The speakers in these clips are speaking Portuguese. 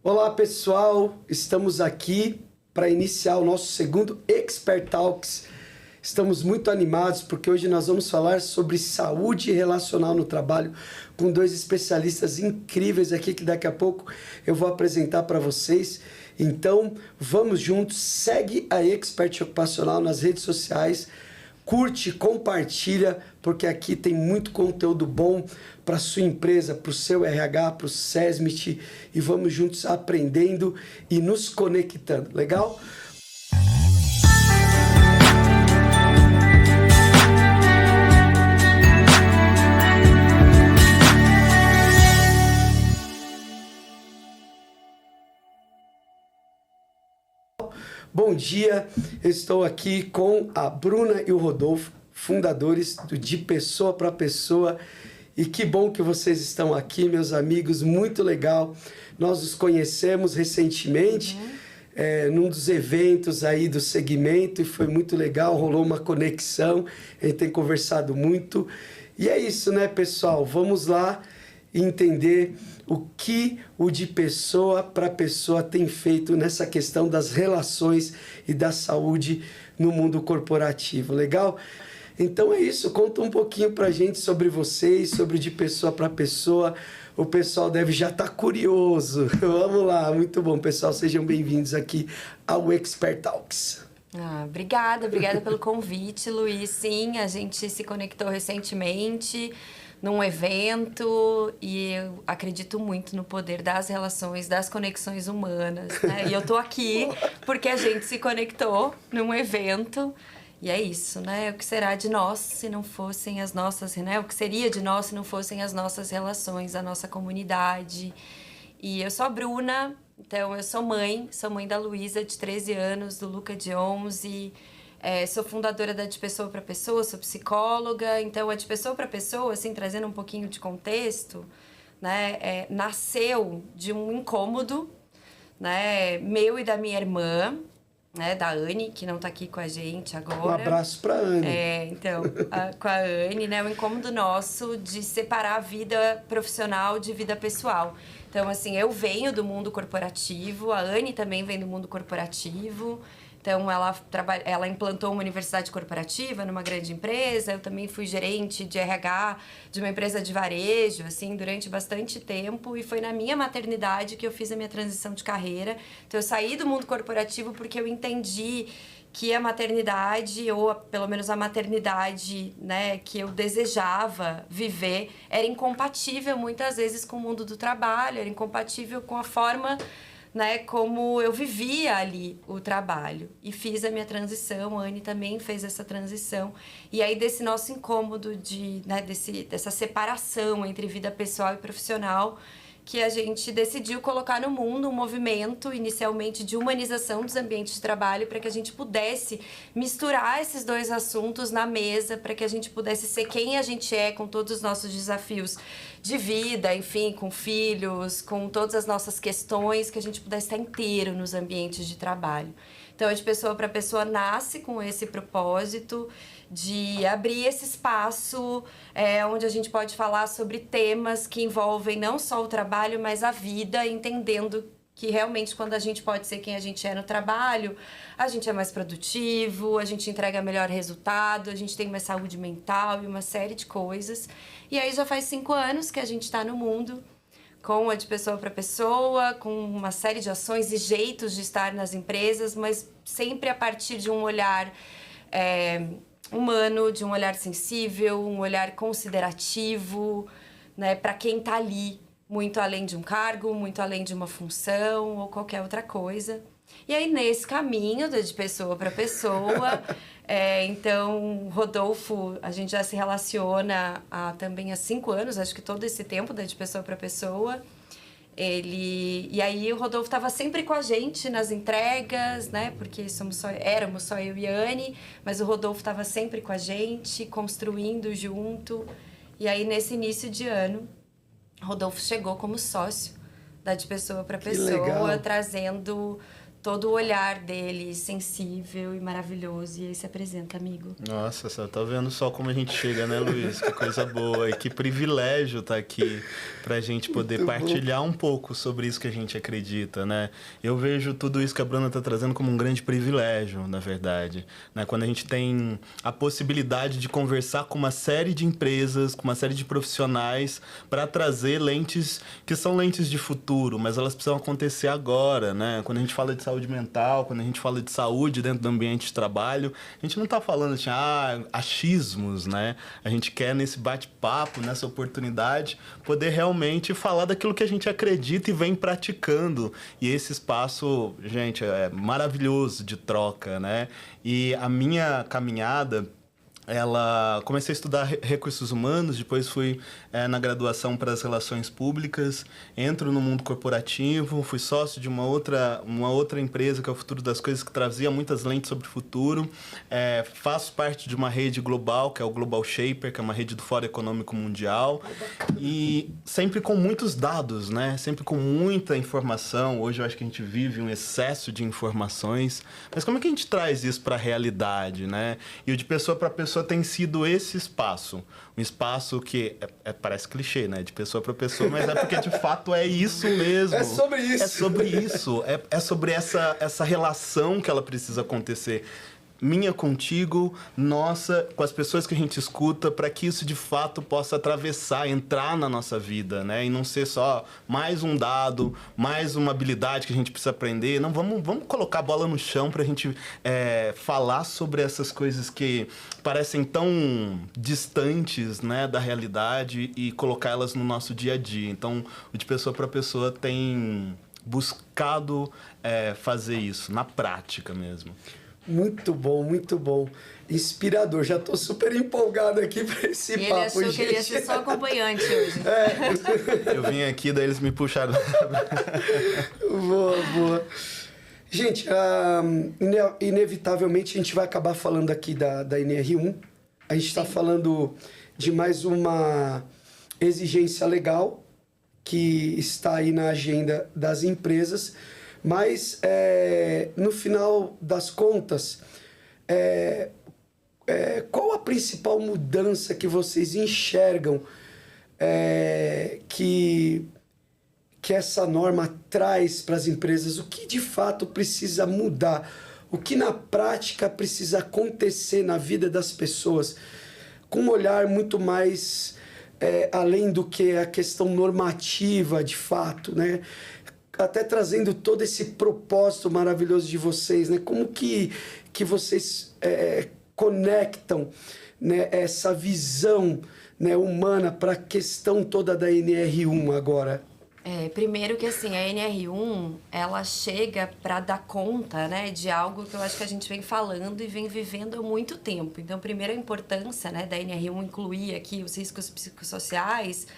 Olá pessoal, estamos aqui para iniciar o nosso segundo Expert Talks. Estamos muito animados porque hoje nós vamos falar sobre saúde relacional no trabalho com dois especialistas incríveis aqui que daqui a pouco eu vou apresentar para vocês. Então vamos juntos, segue a Expert Ocupacional nas redes sociais, curte, compartilha, porque aqui tem muito conteúdo bom para sua empresa, para o seu RH, para o SESMIT, e vamos juntos aprendendo e nos conectando, legal? Bom dia, eu estou aqui com a Bruna e o Rodolfo, fundadores do De Pessoa para Pessoa. E que bom que vocês estão aqui, meus amigos, muito legal. Nós os conhecemos recentemente, num dos eventos aí do segmento, e foi muito legal, rolou uma conexão, a gente tem conversado muito. E é isso, né, pessoal? Vamos lá entender o que o De Pessoa para Pessoa tem feito nessa questão das relações e da saúde no mundo corporativo, legal? Então é isso, conta um pouquinho pra gente sobre vocês, sobre o De Pessoa para Pessoa. O pessoal deve já estar curioso. Vamos lá, muito bom, pessoal, sejam bem-vindos aqui ao Expert Talks. Obrigada pelo convite, Luiz. Sim, a gente se conectou recentemente num evento e eu acredito muito no poder das relações, das conexões humanas, né? E eu tô aqui porque a gente se conectou num evento e é isso, né? O que será de nós se não fossem as nossas, né? O que seria de nós se não fossem as nossas relações, a nossa comunidade. E eu sou a Bruna, então eu sou mãe da Luísa, de 13 anos, do Luca, de 11. Sou fundadora da De Pessoa para Pessoa, sou psicóloga, então a De Pessoa para Pessoa, assim, trazendo um pouquinho de contexto, né, nasceu de um incômodo, né, meu e da minha irmã, né, da Anne, que não tá aqui com a gente agora. Um abraço pra Anne. Com a Anne, né, um incômodo nosso de separar a vida profissional de vida pessoal. Então, assim, eu venho do mundo corporativo, a Anne também vem do mundo corporativo. Então, ela implantou uma universidade corporativa numa grande empresa. Eu também fui gerente de RH de uma empresa de varejo, assim, durante bastante tempo. E foi na minha maternidade que eu fiz a minha transição de carreira. Então, eu saí do mundo corporativo porque eu entendi que a maternidade, ou pelo menos a maternidade, né, que eu desejava viver, era incompatível muitas vezes com o mundo do trabalho, era incompatível com a forma, né, como eu vivia ali o trabalho. E fiz a minha transição, a Anne também fez essa transição. E aí, desse nosso incômodo, né, dessa separação entre vida pessoal e profissional, que a gente decidiu colocar no mundo um movimento, inicialmente, de humanização dos ambientes de trabalho, para que a gente pudesse misturar esses dois assuntos na mesa, para que a gente pudesse ser quem a gente é, com todos os nossos desafios de vida, enfim, com filhos, com todas as nossas questões, que a gente pudesse estar inteiro nos ambientes de trabalho. Então, a De Pessoa para Pessoa nasce com esse propósito de abrir esse espaço onde a gente pode falar sobre temas que envolvem não só o trabalho, mas a vida, entendendo que realmente quando a gente pode ser quem a gente é no trabalho, a gente é mais produtivo, a gente entrega melhor resultado, a gente tem mais saúde mental e uma série de coisas. E aí já faz 5 anos que a gente está no mundo com a De Pessoa para Pessoa, com uma série de ações e jeitos de estar nas empresas, mas sempre a partir de um olhar humano, de um olhar sensível, um olhar considerativo, né, para quem está ali, muito além de um cargo, muito além de uma função ou qualquer outra coisa. E aí, nesse caminho de pessoa para pessoa, então, Rodolfo, a gente já se relaciona também há 5 anos, acho que todo esse tempo de pessoa para pessoa. E aí o Rodolfo estava sempre com a gente nas entregas, né? Porque éramos só eu e a Anne, mas o Rodolfo estava sempre com a gente, construindo junto. E aí, nesse início de ano, Rodolfo chegou como sócio da De Pessoa para Pessoa, trazendo todo o olhar dele sensível e maravilhoso. E aí se apresenta, amigo. Nossa, você tá vendo só como a gente chega, né, Luiz? Que coisa boa. E que privilégio estar aqui pra gente poder Muito partilhar um pouco sobre isso que a gente acredita, né? Eu vejo tudo isso que a Bruna tá trazendo como um grande privilégio, na verdade. Né? Quando a gente tem a possibilidade de conversar com uma série de empresas, com uma série de profissionais para trazer lentes que são lentes de futuro, mas elas precisam acontecer agora, né? Quando a gente fala de saúde mental, quando a gente fala de saúde dentro do ambiente de trabalho, a gente não está falando assim, achismos, né? A gente quer nesse bate-papo, nessa oportunidade, poder realmente falar daquilo que a gente acredita e vem praticando. E esse espaço, gente, é maravilhoso de troca, né? E a minha caminhada, comecei a estudar recursos humanos, depois fui na graduação para as relações públicas, entro no mundo corporativo, fui sócio de uma outra empresa, que é o Futuro das Coisas, que trazia muitas lentes sobre o futuro, faço parte de uma rede global, que é o Global Shaper, que é uma rede do Fórum Econômico Mundial, e sempre com muitos dados, né? Sempre com muita informação. Hoje eu acho que a gente vive um excesso de informações, mas como é que a gente traz isso para a realidade, né? E o de pessoa para pessoa tem sido esse espaço. Um espaço que parece clichê, né? De pessoa para pessoa, mas é porque de fato é isso mesmo. É sobre isso. É sobre isso. É sobre essa relação que ela precisa acontecer. Minha contigo, nossa, com as pessoas que a gente escuta, para que isso de fato possa atravessar, entrar na nossa vida, né? E não ser só mais um dado, mais uma habilidade que a gente precisa aprender. Não, vamos colocar a bola no chão para a gente falar sobre essas coisas que parecem tão distantes, né, da realidade e colocar elas no nosso dia a dia. Então, o de pessoa para pessoa tem buscado fazer isso, na prática mesmo. Muito bom. Inspirador. Já tô super empolgado aqui para esse e papo, ele achou gente. que ele ia ser só acompanhante hoje. Eu vim aqui, daí eles me puxaram. Boa. Gente, inevitavelmente a gente vai acabar falando aqui da NR1. A gente está falando de mais uma exigência legal que está aí na agenda das empresas. Mas, no final das contas, qual a principal mudança que vocês enxergam que essa norma traz para as empresas? O que de fato precisa mudar? O que na prática precisa acontecer na vida das pessoas? Com um olhar muito mais além do que a questão normativa de fato, né? Até trazendo todo esse propósito maravilhoso de vocês, né? Como que vocês conectam, né, essa visão, né, humana para a questão toda da NR1 agora? Primeiro que assim, a NR1, ela chega para dar conta, né, de algo que eu acho que a gente vem falando e vem vivendo há muito tempo. Então, primeiro a importância, né, da NR1 incluir aqui os riscos psicossociais,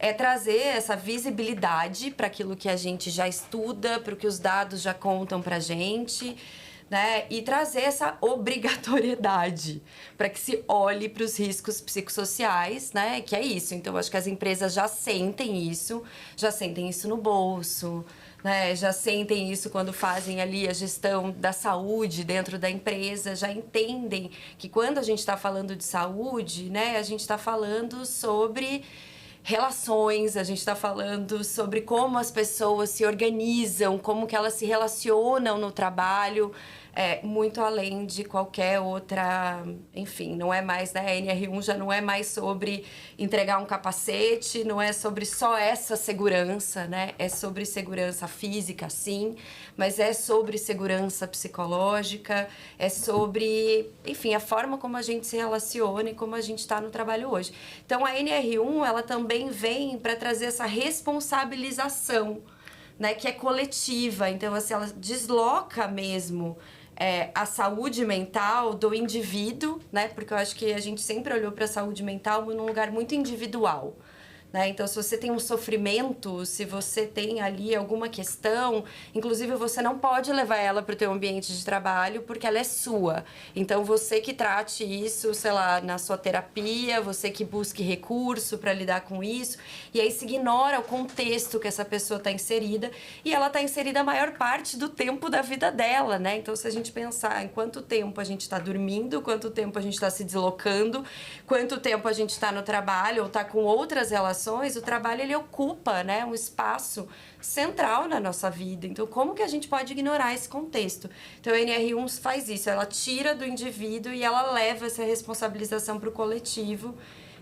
é trazer essa visibilidade para aquilo que a gente já estuda, para o que os dados já contam para a gente, né? E trazer essa obrigatoriedade para que se olhe para os riscos psicossociais, né? Que é isso. Então, eu acho que as empresas já sentem isso no bolso, né? Já sentem isso quando fazem ali a gestão da saúde dentro da empresa, já entendem que quando a gente está falando de saúde, né? A gente está falando sobre relações, a gente está falando sobre como as pessoas se organizam, como que elas se relacionam no trabalho, muito além de qualquer outra, enfim, não é mais, né, a NR1 já não é mais sobre entregar um capacete, não é sobre só essa segurança, né, é sobre segurança física, sim, mas é sobre segurança psicológica, é sobre, enfim, a forma como a gente se relaciona e como a gente está no trabalho hoje. Então, a NR1, ela também vem para trazer essa responsabilização, né, que é coletiva. Então, assim, ela desloca mesmo a saúde mental do indivíduo, né, porque eu acho que a gente sempre olhou para a saúde mental num lugar muito individual, né? Então, se você tem um sofrimento, se você tem ali alguma questão, inclusive você não pode levar ela para o teu ambiente de trabalho porque ela é sua. Então, você que trate isso, sei lá, na sua terapia, você que busque recurso para lidar com isso, e aí se ignora o contexto que essa pessoa está inserida, e ela está inserida a maior parte do tempo da vida dela, né? Então, se a gente pensar em quanto tempo a gente está dormindo, quanto tempo a gente está se deslocando, quanto tempo a gente está no trabalho ou está com outras relações, o trabalho ele ocupa, né, um espaço central na nossa vida. Então, como que a gente pode ignorar esse contexto? Então, a NR1 faz isso, ela tira do indivíduo e ela leva essa responsabilização para o coletivo.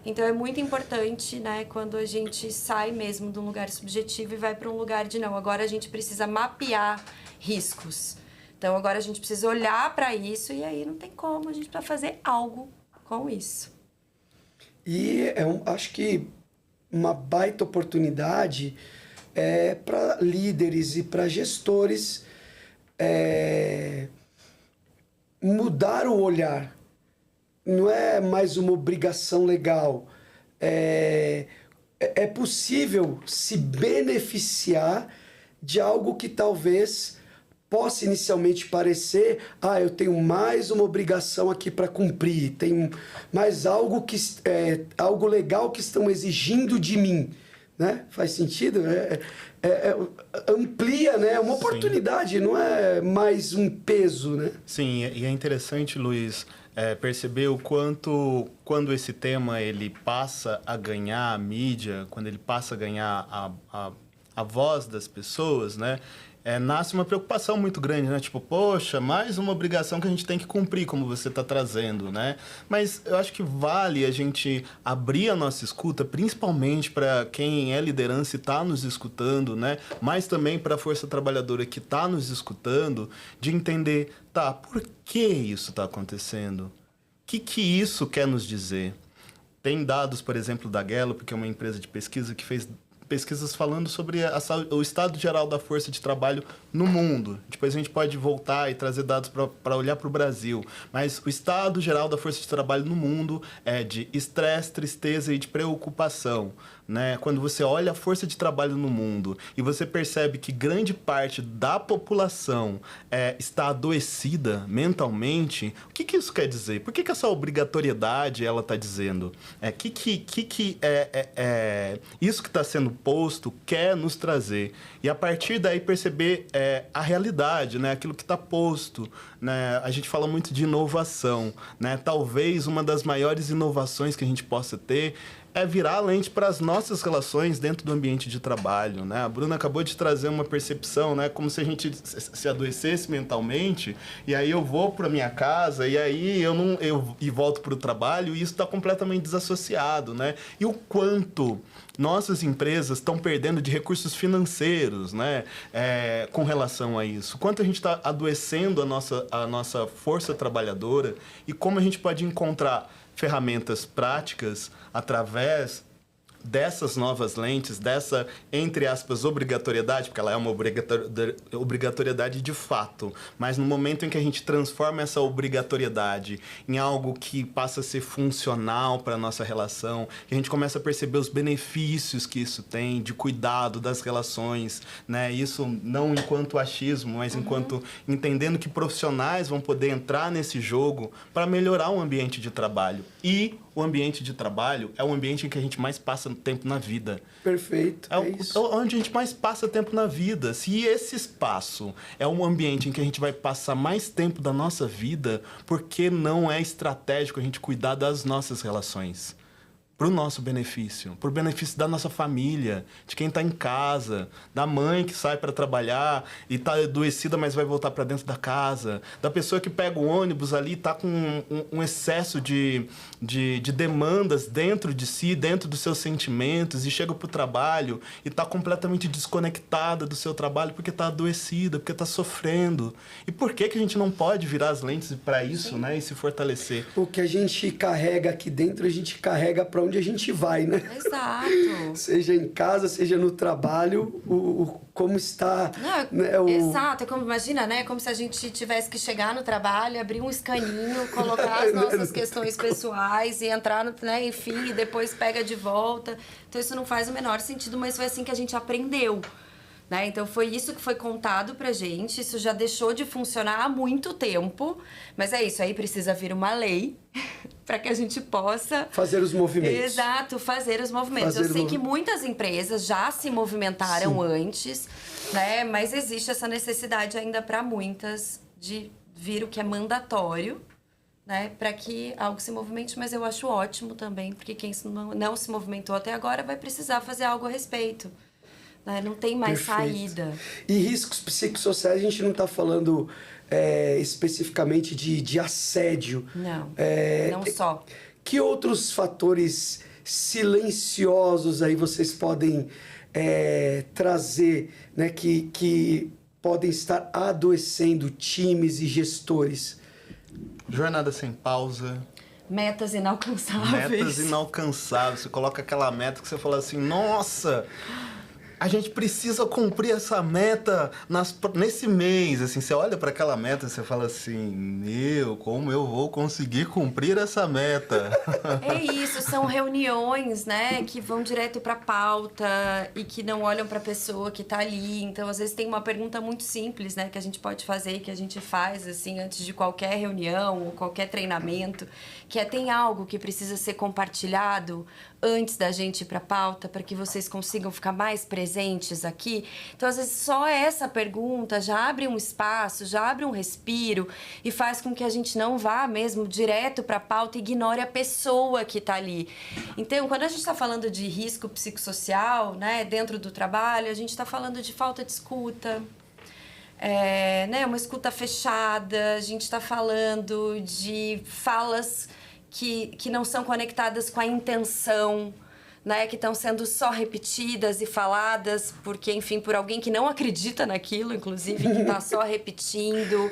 Então, é muito importante, né, quando a gente sai mesmo de um lugar subjetivo e vai para um lugar de não, agora a gente precisa mapear riscos. Então, agora a gente precisa olhar para isso e aí não tem como, a gente precisa fazer algo com isso. E acho que uma baita oportunidade para líderes e para gestores mudar o olhar. Não é mais uma obrigação legal. É possível se beneficiar de algo que talvez possa inicialmente parecer, eu tenho mais uma obrigação aqui para cumprir, tem mais algo algo legal que estão exigindo de mim, né? Faz sentido? Amplia, né? É uma oportunidade, sim. Não é mais um peso, né? Sim, e é interessante, Luiz, perceber o quanto, quando esse tema ele passa a ganhar a mídia, quando ele passa a ganhar a voz das pessoas, né? Nasce uma preocupação muito grande, né? Tipo, poxa, mais uma obrigação que a gente tem que cumprir, como você está trazendo, né? Mas eu acho que vale a gente abrir a nossa escuta, principalmente para quem é liderança e está nos escutando, né? Mas também para a força trabalhadora que está nos escutando, de entender, tá, por que isso está acontecendo? O que isso quer nos dizer? Tem dados, por exemplo, da Gallup, que é uma empresa de pesquisa que fez pesquisas falando sobre o estado geral da força de trabalho no mundo. Depois a gente pode voltar e trazer dados para olhar para o Brasil. Mas o estado geral da força de trabalho no mundo é de estresse, tristeza e de preocupação. Né? Quando você olha a força de trabalho no mundo e você percebe que grande parte da população está adoecida mentalmente, o que isso quer dizer? Por que essa obrigatoriedade ela está dizendo? Isso que está sendo posto quer nos trazer? E a partir daí perceber a realidade, né? Aquilo que está posto. Né? A gente fala muito de inovação. Né? Talvez uma das maiores inovações que a gente possa ter é virar a lente para as nossas relações dentro do ambiente de trabalho, né? A Bruna acabou de trazer uma percepção, né? Como se a gente se adoecesse mentalmente, e aí eu vou para minha casa, e aí eu volto para o trabalho, e isso está completamente desassociado, né? E o quanto nossas empresas estão perdendo de recursos financeiros, né? Com relação a isso. Quanto a gente está adoecendo a nossa força trabalhadora, e como a gente pode encontrar ferramentas práticas através dessas novas lentes, dessa, entre aspas, obrigatoriedade, porque ela é uma obrigatoriedade de fato, mas no momento em que a gente transforma essa obrigatoriedade em algo que passa a ser funcional para a nossa relação, que a gente começa a perceber os benefícios que isso tem, de cuidado das relações, né? Isso não enquanto achismo, mas enquanto entendendo que profissionais vão poder entrar nesse jogo para melhorar o ambiente de trabalho. E o ambiente de trabalho é o ambiente em que a gente mais passa tempo na vida. Perfeito, é isso. Onde a gente mais passa tempo na vida. Se esse espaço é um ambiente em que a gente vai passar mais tempo da nossa vida, por que não é estratégico a gente cuidar das nossas relações? Para o nosso benefício, para o benefício da nossa família, de quem está em casa, da mãe que sai para trabalhar e está adoecida, mas vai voltar para dentro da casa, da pessoa que pega o ônibus ali e está com um excesso de demandas dentro de si, dentro dos seus sentimentos, e chega para o trabalho e está completamente desconectada do seu trabalho porque está adoecida, porque está sofrendo. E por que a gente não pode virar as lentes para isso, né, e se fortalecer? O que a gente carrega aqui dentro, a gente carrega para onde a gente vai, né? Exato. Seja em casa, seja no trabalho, como está... Não, né, Exato, é como, imagina, né? Como se a gente tivesse que chegar no trabalho, abrir um escaninho, colocar as nossas questões pessoais e entrar no, né, enfim, e depois pega de volta. Então isso não faz o menor sentido, mas foi assim que a gente aprendeu. Né? Então foi isso que foi contado pra gente, isso já deixou de funcionar há muito tempo, mas é isso, aí precisa vir uma lei para que a gente possa... fazer os movimentos. Exato, fazer os movimentos. Eu sei que muitas empresas já se movimentaram antes, né? Mas existe essa necessidade ainda para muitas de vir o que é mandatório, né? Para que algo se movimente, mas eu acho ótimo também, porque quem não se movimentou até agora vai precisar fazer algo a respeito. Não tem mais saída. E riscos psicossociais, a gente não está falando especificamente de assédio. Não, não só. Que outros fatores silenciosos aí vocês podem trazer, né, que podem estar adoecendo times e gestores? Jornada sem pausa. Metas inalcançáveis. Metas inalcançáveis. Você coloca aquela meta que você fala assim, nossa... A gente precisa cumprir essa meta nesse mês, assim, você olha para aquela meta e você fala assim, como eu vou conseguir cumprir essa meta? É isso, são reuniões, né, que vão direto para pauta e que não olham para a pessoa que está ali. Então, às vezes tem uma pergunta muito simples, né, que a gente pode fazer e que a gente faz, assim, antes de qualquer reunião ou qualquer treinamento, que tem algo que precisa ser compartilhado antes da gente ir para a pauta, para que vocês consigam ficar mais presentes aqui. Então, às vezes, só essa pergunta já abre um espaço, já abre um respiro e faz com que a gente não vá mesmo direto para a pauta e ignore a pessoa que está ali. Então, quando a gente está falando de risco psicossocial, né, dentro do trabalho, a gente está falando de falta de escuta, né, uma escuta fechada, a gente está falando de falas que não são conectadas com a intenção, né, que estão sendo só repetidas e faladas porque, enfim, por alguém que não acredita naquilo, inclusive, que está só repetindo.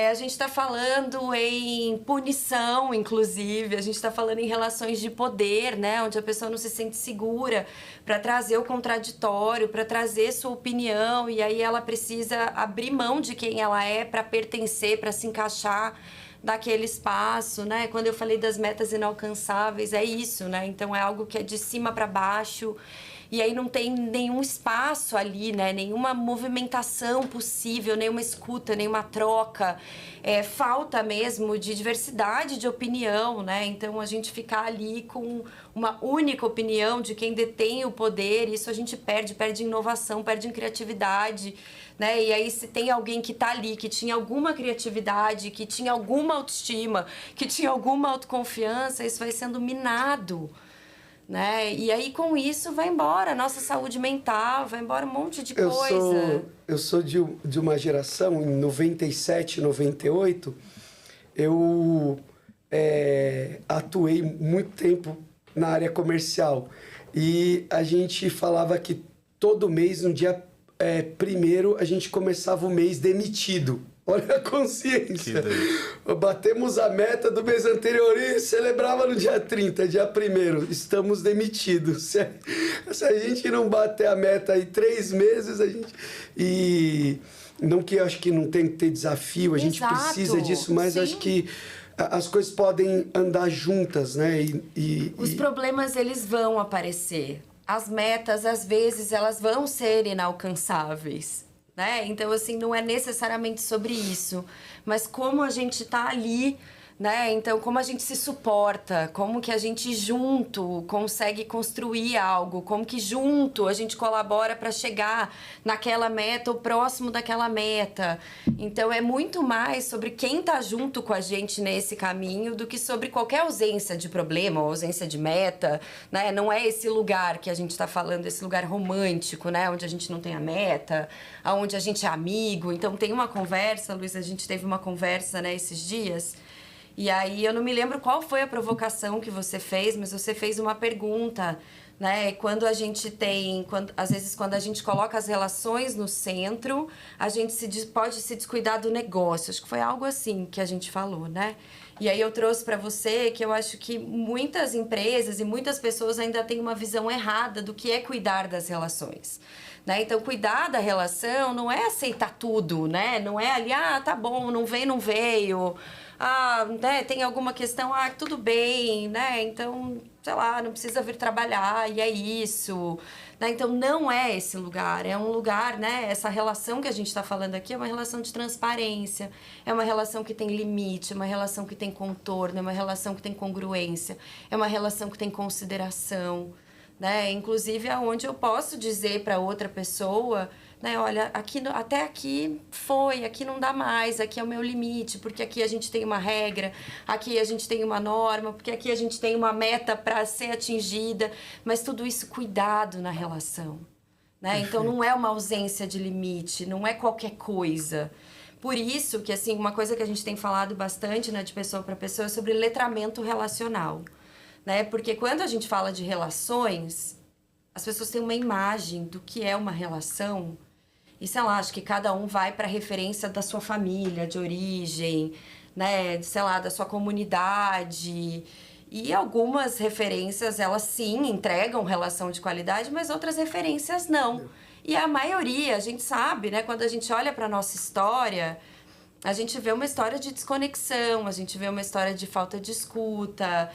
A gente está falando em punição, inclusive, a gente está falando em relações de poder, né, onde a pessoa não se sente segura para trazer o contraditório, para trazer sua opinião, e aí ela precisa abrir mão de quem ela é para pertencer, para se encaixar daquele espaço, né? Quando eu falei das metas inalcançáveis, é isso, né? Então é algo que é de cima para baixo e aí não tem nenhum espaço ali, né? Nenhuma movimentação possível, nenhuma escuta, nenhuma troca. Falta mesmo de diversidade de opinião, né? Então a gente ficar ali com uma única opinião de quem detém o poder, isso a gente perde em inovação, perde em criatividade, né? E aí se tem alguém que tá ali, que tinha alguma criatividade, que tinha alguma autoestima, que tinha alguma autoconfiança, isso vai sendo minado, né? E aí com isso vai embora a nossa saúde mental, vai embora um monte de coisa. Eu sou de uma geração, em 97, 98, eu atuei muito tempo na área comercial e a gente falava que todo mês, no dia primeiro, a gente começava o mês demitido. Olha a consciência. Batemos a meta do mês anterior e celebrava no dia 30, dia 1º. Estamos demitidos. Se a gente não bater a meta em 3 meses, a gente... E não que eu acho que não tem que ter desafio, a gente precisa disso, mas sim, acho que as coisas podem andar juntas, né? Os problemas, eles vão aparecer. As metas, às vezes, elas vão ser inalcançáveis, né? Então, assim, não é necessariamente sobre isso, mas como a gente tá ali, né? Então, como a gente se suporta, como que a gente junto consegue construir algo, como que junto a gente colabora para chegar naquela meta ou próximo daquela meta. Então, é muito mais sobre quem tá junto com a gente nesse caminho do que sobre qualquer ausência de problema ou ausência de meta, né? Não é esse lugar que a gente tá falando, esse lugar romântico, né? Onde a gente não tem a meta, onde a gente é amigo. Então, tem uma conversa, Luiz, a gente teve uma conversa, né, esses dias. E aí, eu não me lembro qual foi a provocação que você fez, mas você fez uma pergunta, né? Quando a gente tem... às vezes, quando a gente coloca as relações no centro, a gente pode se descuidar do negócio. Acho que foi algo assim que a gente falou, né? E aí eu trouxe para você que eu acho que muitas empresas e muitas pessoas ainda têm uma visão errada do que é cuidar das relações. Né? Então, cuidar da relação não é aceitar tudo, né? Não é ali, tá bom, não veio, não veio. Né, tem alguma questão, tudo bem, né? Então, sei lá, não precisa vir trabalhar e é isso. Né? Então, não é esse lugar. É um lugar, né? Essa relação que a gente está falando aqui é uma relação de transparência. É uma relação que tem limite, é uma relação que tem contorno, é uma relação que tem congruência, é uma relação que tem consideração. Né? Inclusive, aonde eu posso dizer para outra pessoa, né? Olha, até aqui foi, aqui não dá mais, aqui é o meu limite, porque aqui a gente tem uma regra, aqui a gente tem uma norma, porque aqui a gente tem uma meta para ser atingida, mas tudo isso cuidado na relação. Né? Então, não é uma ausência de limite, não é qualquer coisa. Por isso que, assim, uma coisa que a gente tem falado bastante, né, de pessoa para pessoa é sobre letramento relacional. Né? Porque quando a gente fala de relações, as pessoas têm uma imagem do que é uma relação e, sei lá, acho que cada um vai para a referência da sua família, de origem, né? Sei lá, da sua comunidade. E algumas referências, elas sim entregam relação de qualidade, mas outras referências não. E a maioria, a gente sabe, né? Quando a gente olha para a nossa história, a gente vê uma história de desconexão, a gente vê uma história de falta de escuta,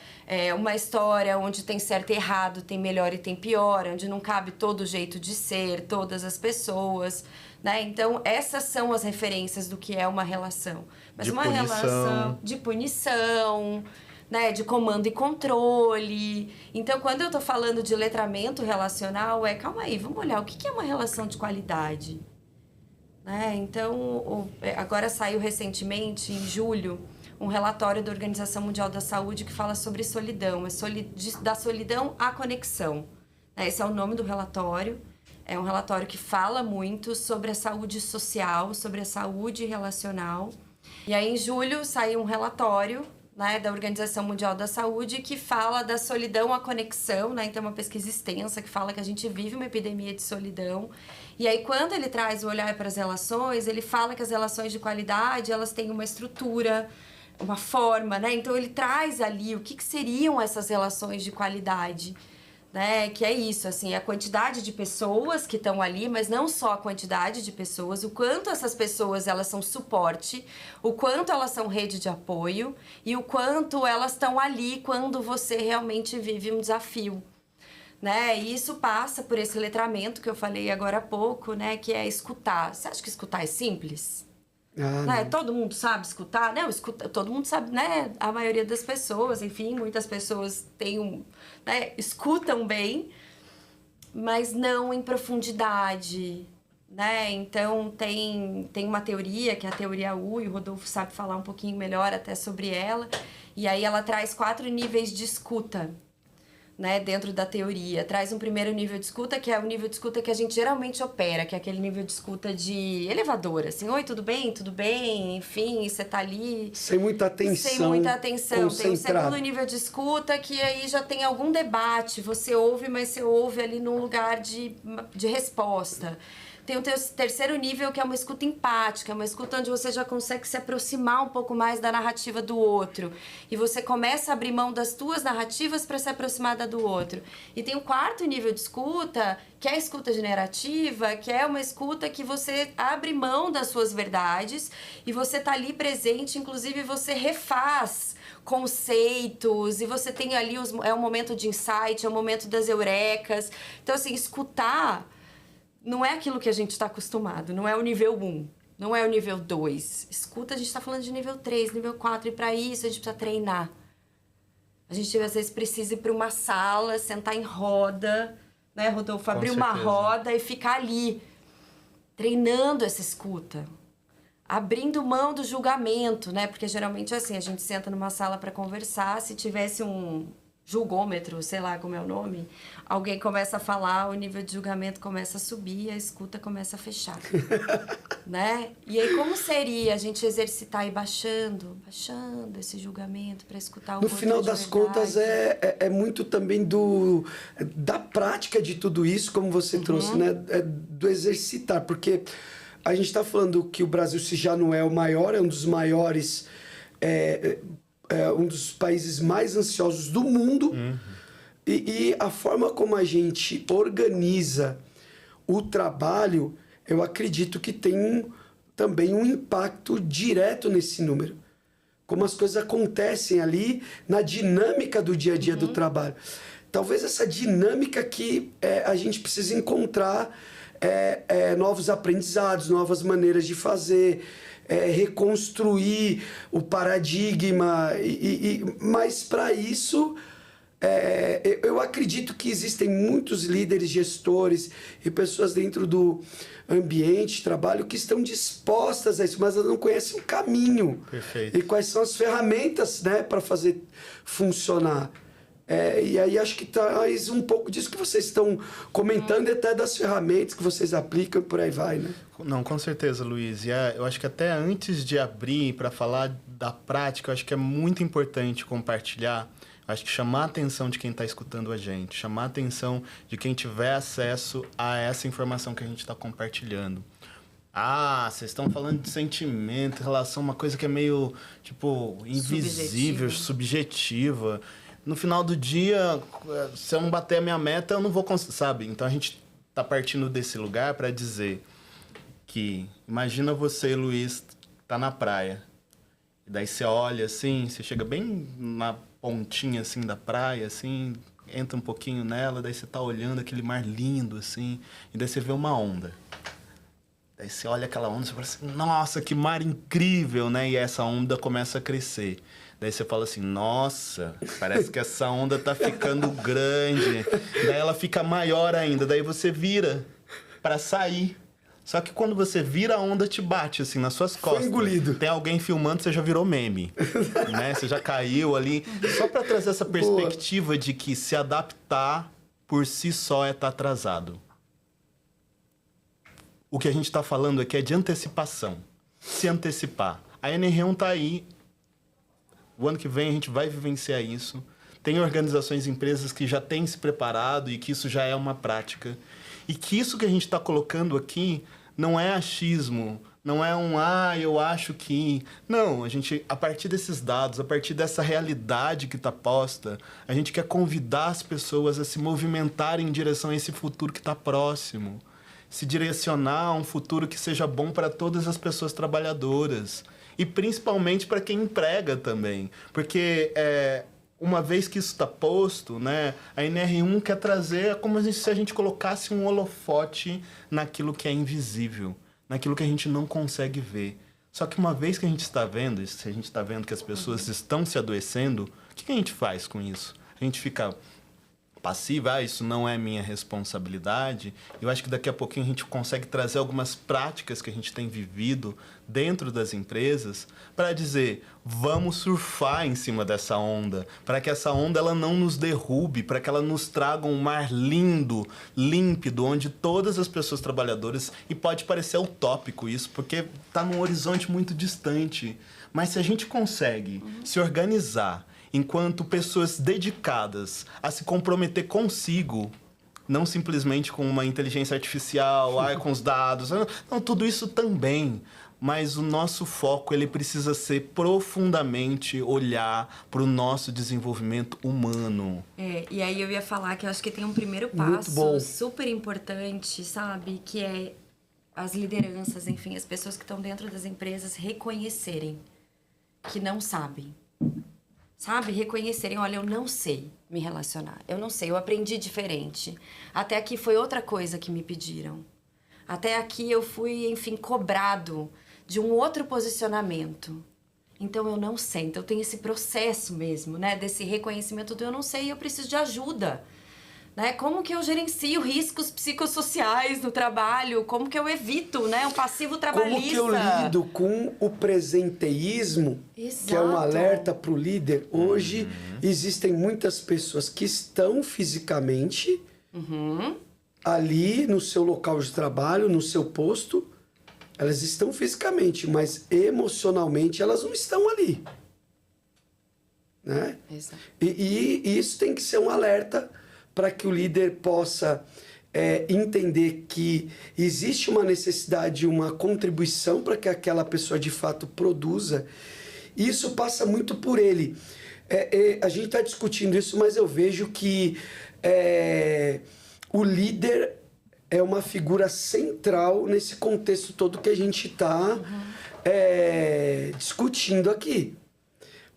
uma história onde tem certo e errado, tem melhor e tem pior, onde não cabe todo jeito de ser, todas as pessoas, né? Então, essas são as referências do que é uma relação. Mas uma relação de punição, né? De comando e controle. Então, quando eu tô falando de letramento relacional, calma aí, vamos olhar, o que é uma relação de qualidade? Né? Então, agora saiu recentemente, em julho, um relatório da Organização Mundial da Saúde que fala sobre solidão, da solidão à conexão. Esse é o nome do relatório, é um relatório que fala muito sobre a saúde social, sobre a saúde relacional. E aí, em julho, saiu um relatório, né, da Organização Mundial da Saúde que fala da solidão à conexão, né? Então, uma pesquisa extensa que fala que a gente vive uma epidemia de solidão. E aí, quando ele traz o olhar para as relações, ele fala que as relações de qualidade, elas têm uma estrutura, uma forma, né? Então, ele traz ali o que seriam essas relações de qualidade, né? Que é isso, assim, a quantidade de pessoas que estão ali, mas não só a quantidade de pessoas, o quanto essas pessoas, elas são suporte, o quanto elas são rede de apoio e o quanto elas estão ali quando você realmente vive um desafio. Né? E isso passa por esse letramento que eu falei agora há pouco, né? Que é escutar. Você acha que escutar é simples? Né? Todo mundo sabe escutar? Não, todo mundo sabe, né? A maioria das pessoas, enfim, muitas pessoas né? Escutam bem, mas não em profundidade, né? Então, tem uma teoria, que é a teoria U, e o Rodolfo sabe falar um pouquinho melhor até sobre ela, e aí ela traz 4 níveis de escuta, né, dentro da teoria. Traz um primeiro nível de escuta, que é o nível de escuta que a gente geralmente opera, que é aquele nível de escuta de elevador, assim, oi, tudo bem, enfim, você tá ali... Sem muita atenção. Sem muita atenção. Concentrado. Tem o segundo nível de escuta, que aí já tem algum debate, você ouve, mas você ouve ali num lugar de resposta. Tem o terceiro nível, que é uma escuta empática, uma escuta onde você já consegue se aproximar um pouco mais da narrativa do outro. E você começa a abrir mão das tuas narrativas para se aproximar da do outro. E tem o quarto nível de escuta, que é a escuta generativa, que é uma escuta que você abre mão das suas verdades e você tá ali presente, inclusive você refaz conceitos, e você tem ali é um momento de insight, é um momento das eurecas. Então, assim, escutar não é aquilo que a gente está acostumado, não é o nível 1, não é o nível 2. Escuta, a gente está falando de nível 3, nível 4, e para isso a gente precisa treinar. A gente, às vezes, precisa ir para uma sala, sentar em roda, né, Rodolfo? Abrir uma roda e ficar ali, treinando essa escuta. Abrindo mão do julgamento, né? Porque geralmente é assim, a gente senta numa sala para conversar, se tivesse um julgômetro, sei lá como é o nome, alguém começa a falar, o nível de julgamento começa a subir, a escuta começa a fechar, né? E aí como seria a gente exercitar e baixando esse julgamento para escutar o outro? No final das contas é muito também da prática de tudo isso, como você trouxe, né? Do exercitar, porque a gente está falando que o Brasil, se já não é o maior, é um dos maiores... um dos países mais ansiosos do mundo. E a forma como a gente organiza o trabalho, eu acredito que tem também um impacto direto nesse número. Como as coisas acontecem ali na dinâmica do dia a dia do trabalho. Talvez essa dinâmica que a gente precisa encontrar novos aprendizados, novas maneiras de fazer, reconstruir o paradigma. Mas para isso, eu acredito que existem muitos líderes, gestores e pessoas dentro do ambiente de trabalho que estão dispostas a isso, mas elas não conhecem o caminho. Perfeito. E quais são as ferramentas, né, para fazer funcionar. E aí acho que traz um pouco disso que vocês estão comentando e até das ferramentas que vocês aplicam e por aí vai, né? Não, com certeza, Luiz. E eu acho que até antes de abrir para falar da prática, eu acho que é muito importante compartilhar. Acho que chamar a atenção de quem está escutando a gente, chamar a atenção de quem tiver acesso a essa informação que a gente está compartilhando. Vocês estão falando de sentimento, relação, uma coisa que é meio, tipo, invisível, subjetiva. No final do dia, se eu não bater a minha meta, eu não vou conseguir, sabe? Então a gente está partindo desse lugar para dizer que, imagina você, Luiz, tá na praia. E daí você olha assim, você chega bem na pontinha assim da praia, assim, entra um pouquinho nela, daí você tá olhando aquele mar lindo, assim, e daí você vê uma onda. Daí você olha aquela onda e você fala assim, nossa, que mar incrível, né? E essa onda começa a crescer. Daí você fala assim, nossa, parece que essa onda tá ficando grande. Daí ela fica maior ainda, daí você vira para sair. Só que quando você vira, a onda te bate, assim, nas suas costas. Foi engolido. Tem alguém filmando, você já virou meme. Né? Você já caiu ali. Só para trazer essa perspectiva de que se adaptar por si só é estar atrasado. O que a gente está falando aqui é de antecipação. Se antecipar. A NR1 está aí. O ano que vem a gente vai vivenciar isso. Tem organizações e empresas que já têm se preparado e que isso já é uma prática. E que isso que a gente está colocando aqui não é achismo, não é eu acho que... Não, a gente, a partir desses dados, a partir dessa realidade que está posta, a gente quer convidar as pessoas a se movimentarem em direção a esse futuro que está próximo. Se direcionar a um futuro que seja bom para todas as pessoas trabalhadoras. E principalmente para quem emprega também. Porque... uma vez que isso está posto, né, a NR1 quer trazer como se a gente colocasse um holofote naquilo que é invisível, naquilo que a gente não consegue ver. Só que uma vez que a gente está vendo, se a gente está vendo que as pessoas estão se adoecendo, o que a gente faz com isso? A gente fica passivo, isso não é minha responsabilidade. Eu acho que daqui a pouquinho a gente consegue trazer algumas práticas que a gente tem vivido dentro das empresas para dizer, vamos surfar em cima dessa onda, para que essa onda ela não nos derrube, para que ela nos traga um mar lindo, límpido, onde todas as pessoas trabalhadoras, e pode parecer utópico isso, porque está num horizonte muito distante, mas se a gente consegue se organizar enquanto pessoas dedicadas a se comprometer consigo, não simplesmente com uma inteligência artificial, com os dados, não, tudo isso também, mas o nosso foco ele precisa ser profundamente olhar para o nosso desenvolvimento humano. E aí eu ia falar que eu acho que tem um primeiro passo super importante, sabe? Que é as lideranças, enfim, as pessoas que estão dentro das empresas reconhecerem que não sabem. Sabe? Reconhecerem, olha, eu não sei me relacionar. Eu não sei, eu aprendi diferente. Até aqui foi outra coisa que me pediram. Até aqui eu fui, enfim, cobrado de um outro posicionamento. Então eu não sei. Então tem esse processo mesmo, né? Desse reconhecimento do eu não sei e eu preciso de ajuda. Né? Como que eu gerencio riscos psicossociais no trabalho? Como que eu evito, né, um passivo trabalhista? Como que eu lido com o presenteísmo, Exato. que é um alerta para o líder? Hoje existem muitas pessoas que estão fisicamente ali no seu local de trabalho, no seu posto. Elas estão fisicamente, mas emocionalmente elas não estão ali. Né? Exato. E isso tem que ser um alerta para que o líder possa entender que existe uma necessidade, uma contribuição para que aquela pessoa de fato produza isso passa muito por ele. A gente está discutindo isso, mas eu vejo que o líder é uma figura central nesse contexto todo que a gente está discutindo aqui.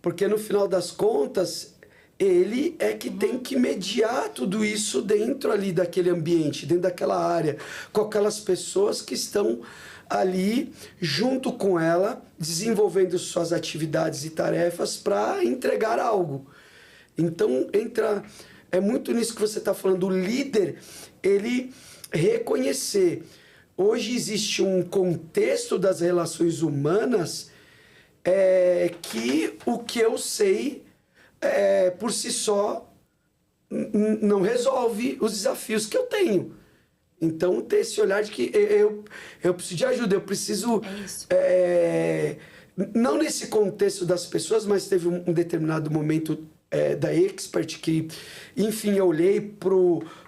Porque no final das contas, ele é que tem que mediar tudo isso dentro ali daquele ambiente, dentro daquela área, com aquelas pessoas que estão ali junto com ela, desenvolvendo suas atividades e tarefas para entregar algo. Então, é muito nisso que você está falando. O líder, ele reconhecer. Hoje existe um contexto das relações humanas que o que eu sei por si só não resolve os desafios que eu tenho. Então, ter esse olhar de que eu preciso de ajuda, eu preciso... não nesse contexto das pessoas, mas teve um determinado momento da Expert que, enfim, eu olhei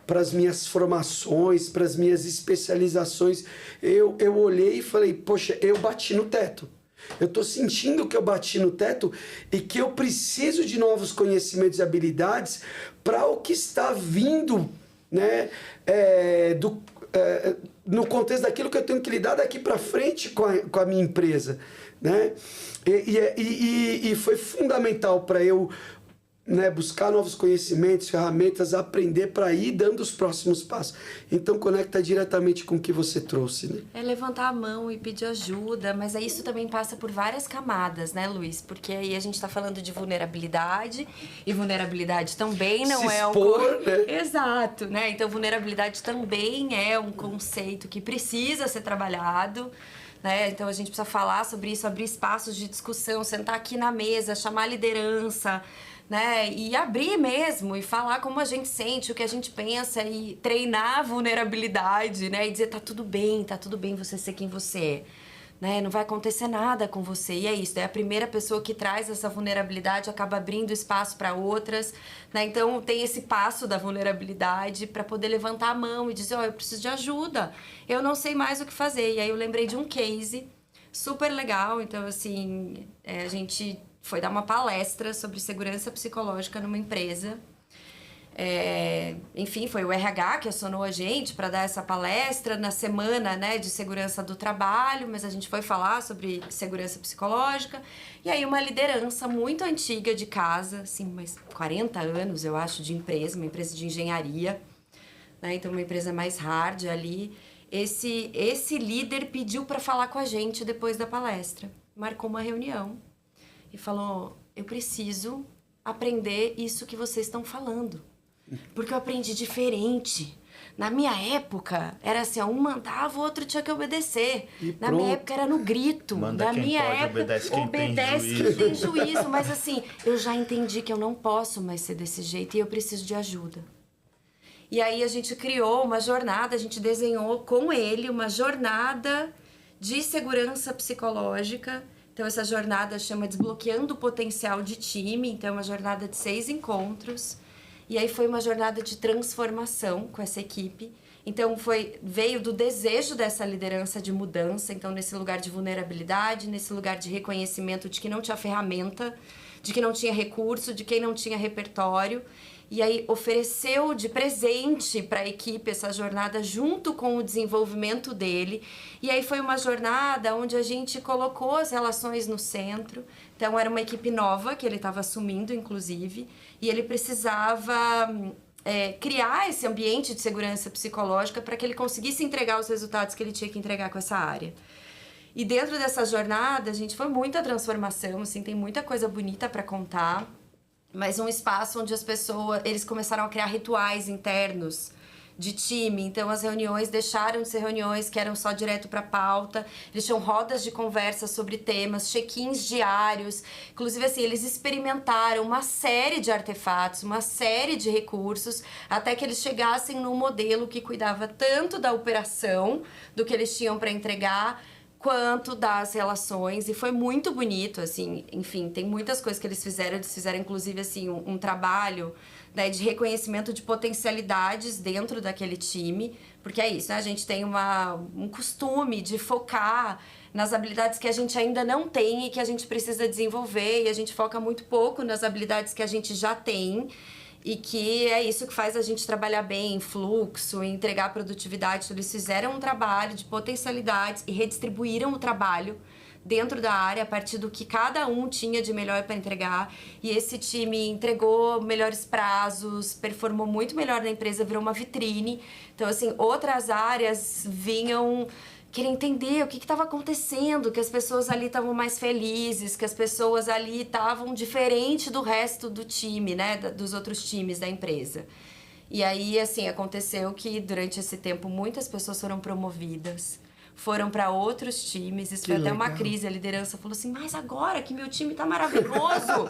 para as minhas formações, para as minhas especializações, eu olhei e falei, poxa, eu bati no teto. Eu estou sentindo que eu bati no teto e que eu preciso de novos conhecimentos e habilidades para o que está vindo, né, no contexto daquilo que eu tenho que lidar daqui para frente com a minha empresa, né? E foi fundamental para eu, né, buscar novos conhecimentos, ferramentas, aprender para ir dando os próximos passos. Então, conecta diretamente com o que você trouxe, né? É levantar a mão e pedir ajuda, mas aí isso também passa por várias camadas, né, Luiz? Porque aí a gente está falando de vulnerabilidade, e vulnerabilidade também não é né? Exato, né? Então, vulnerabilidade também é um conceito que precisa ser trabalhado, né? Então, a gente precisa falar sobre isso, abrir espaços de discussão, sentar aqui na mesa, chamar a liderança, né? E abrir mesmo e falar como a gente sente, o que a gente pensa e treinar a vulnerabilidade, né? E dizer, tá tudo bem você ser quem você é, né? Não vai acontecer nada com você. E é isso, é a primeira pessoa que traz essa vulnerabilidade, acaba abrindo espaço para outras, né? Então tem esse passo da vulnerabilidade para poder levantar a mão e dizer, eu preciso de ajuda, eu não sei mais o que fazer. E aí eu lembrei de um case super legal. Então, assim, a gente foi dar uma palestra sobre segurança psicológica numa empresa. Enfim, foi o RH que acionou a gente para dar essa palestra na semana, né, de segurança do trabalho, mas a gente foi falar sobre segurança psicológica. E aí uma liderança muito antiga de casa, assim, mais 40 anos, eu acho, de empresa, uma empresa de engenharia, né, então uma empresa mais hard ali. Esse líder pediu para falar com a gente depois da palestra, marcou uma reunião e falou, eu preciso aprender isso que vocês estão falando, porque eu aprendi diferente. Na minha época, era assim, um mandava, o outro tinha que obedecer. Na minha época era no grito. Manda Na quem minha pode, época, obedece quem tem quem tem juízo. Mas assim, eu já entendi que eu não posso mais ser desse jeito e eu preciso de ajuda. E aí a gente criou uma jornada, a gente desenhou com ele uma jornada de segurança psicológica. Então, essa jornada chama Desbloqueando o Potencial de Time. Então, é uma jornada de 6 encontros. E aí foi uma jornada de transformação com essa equipe. Então, veio do desejo dessa liderança de mudança. Então, nesse lugar de vulnerabilidade, nesse lugar de reconhecimento de que não tinha ferramenta, de que não tinha recurso, de quem não tinha repertório. E aí ofereceu de presente para a equipe essa jornada junto com o desenvolvimento dele. E aí foi uma jornada onde a gente colocou as relações no centro. Então era uma equipe nova que ele estava assumindo, inclusive, e ele precisava criar esse ambiente de segurança psicológica para que ele conseguisse entregar os resultados que ele tinha que entregar com essa área. E dentro dessa jornada, a gente foi muita transformação, assim, tem muita coisa bonita para contar. Mas um espaço onde eles começaram a criar rituais internos de time. Então, as reuniões deixaram de ser reuniões que eram só direto para pauta. Eles tinham rodas de conversa sobre temas, check-ins diários. Inclusive, assim, eles experimentaram uma série de artefatos, uma série de recursos, até que eles chegassem num modelo que cuidava tanto da operação, do que eles tinham para entregar, quanto das relações, e foi muito bonito, assim, enfim, tem muitas coisas que eles fizeram inclusive, assim, um trabalho, né, de reconhecimento de potencialidades dentro daquele time, Porque é isso, né? A gente tem um costume de focar nas habilidades que a gente ainda não tem e que a gente precisa desenvolver, e a gente foca muito pouco nas habilidades que a gente já tem, e que é isso que faz a gente trabalhar bem em fluxo, em entregar produtividade. Eles fizeram um trabalho de potencialidades e redistribuíram o trabalho dentro da área a partir do que cada um tinha de melhor para entregar. E esse time entregou melhores prazos, performou muito melhor na empresa, virou uma vitrine. Então, assim, outras áreas vinham querer entender o que estava acontecendo, que as pessoas ali estavam mais felizes, que as pessoas ali estavam diferente do resto do time, né, dos outros times da empresa. E aí, assim, aconteceu que durante esse tempo muitas pessoas foram promovidas, foram para outros times, isso foi até uma crise, a liderança falou assim, mas agora que meu time tá maravilhoso,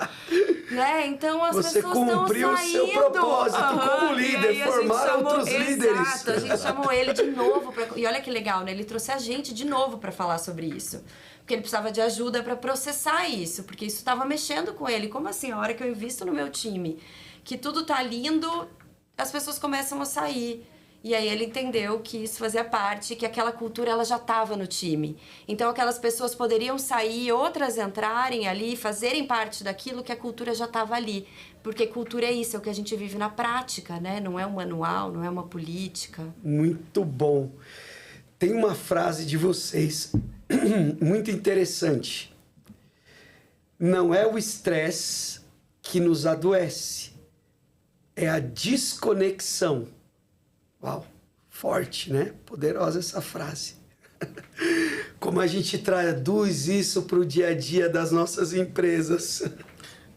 né, então as pessoas estão saindo. Você cumpriu o seu propósito como líder, formar outros líderes. Exato, a gente chamou ele de novo, e olha que legal, né, ele trouxe a gente de novo para falar sobre isso, porque ele precisava de ajuda para processar isso, porque isso estava mexendo com ele. Como assim, a hora que eu invisto no meu time, que tudo tá lindo, as pessoas começam a sair. E aí ele entendeu que isso fazia parte, que aquela cultura ela já estava no time. Então aquelas pessoas poderiam sair, outras entrarem ali, fazerem parte daquilo que a cultura já estava ali. Porque cultura é isso, é o que a gente vive na prática, né? Não é um manual, não é uma política. Muito bom. Tem uma frase de vocês muito interessante. Não é o estresse que nos adoece, é a desconexão. Uau, forte, né? Poderosa essa frase. Como a gente traduz isso para o dia a dia das nossas empresas?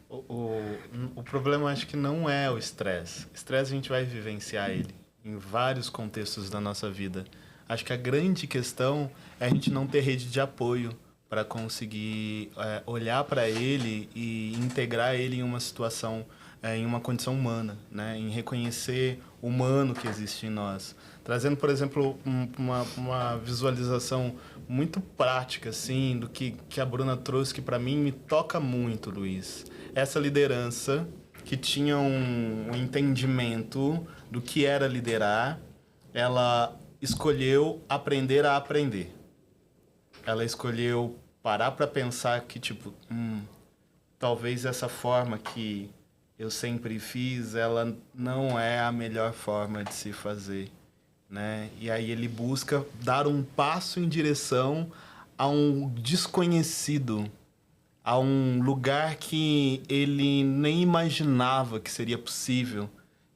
O problema, acho que não é o estresse. Estresse a gente vai vivenciar ele em vários contextos da nossa vida. Acho que a grande questão é a gente não ter rede de apoio para conseguir olhar para ele e integrar ele em uma situação, em uma condição humana, né? Em reconhecer o humano que existe em nós. Trazendo, por exemplo, uma visualização muito prática, assim, do que a Bruna trouxe, que para mim me toca muito, Luiz. Essa liderança que tinha um entendimento do que era liderar, ela escolheu aprender a aprender. Ela escolheu parar para pensar que, tipo, talvez essa forma que eu sempre fiz, ela não é a melhor forma de se fazer, né? E aí ele busca dar um passo em direção a um desconhecido, a um lugar que ele nem imaginava que seria possível.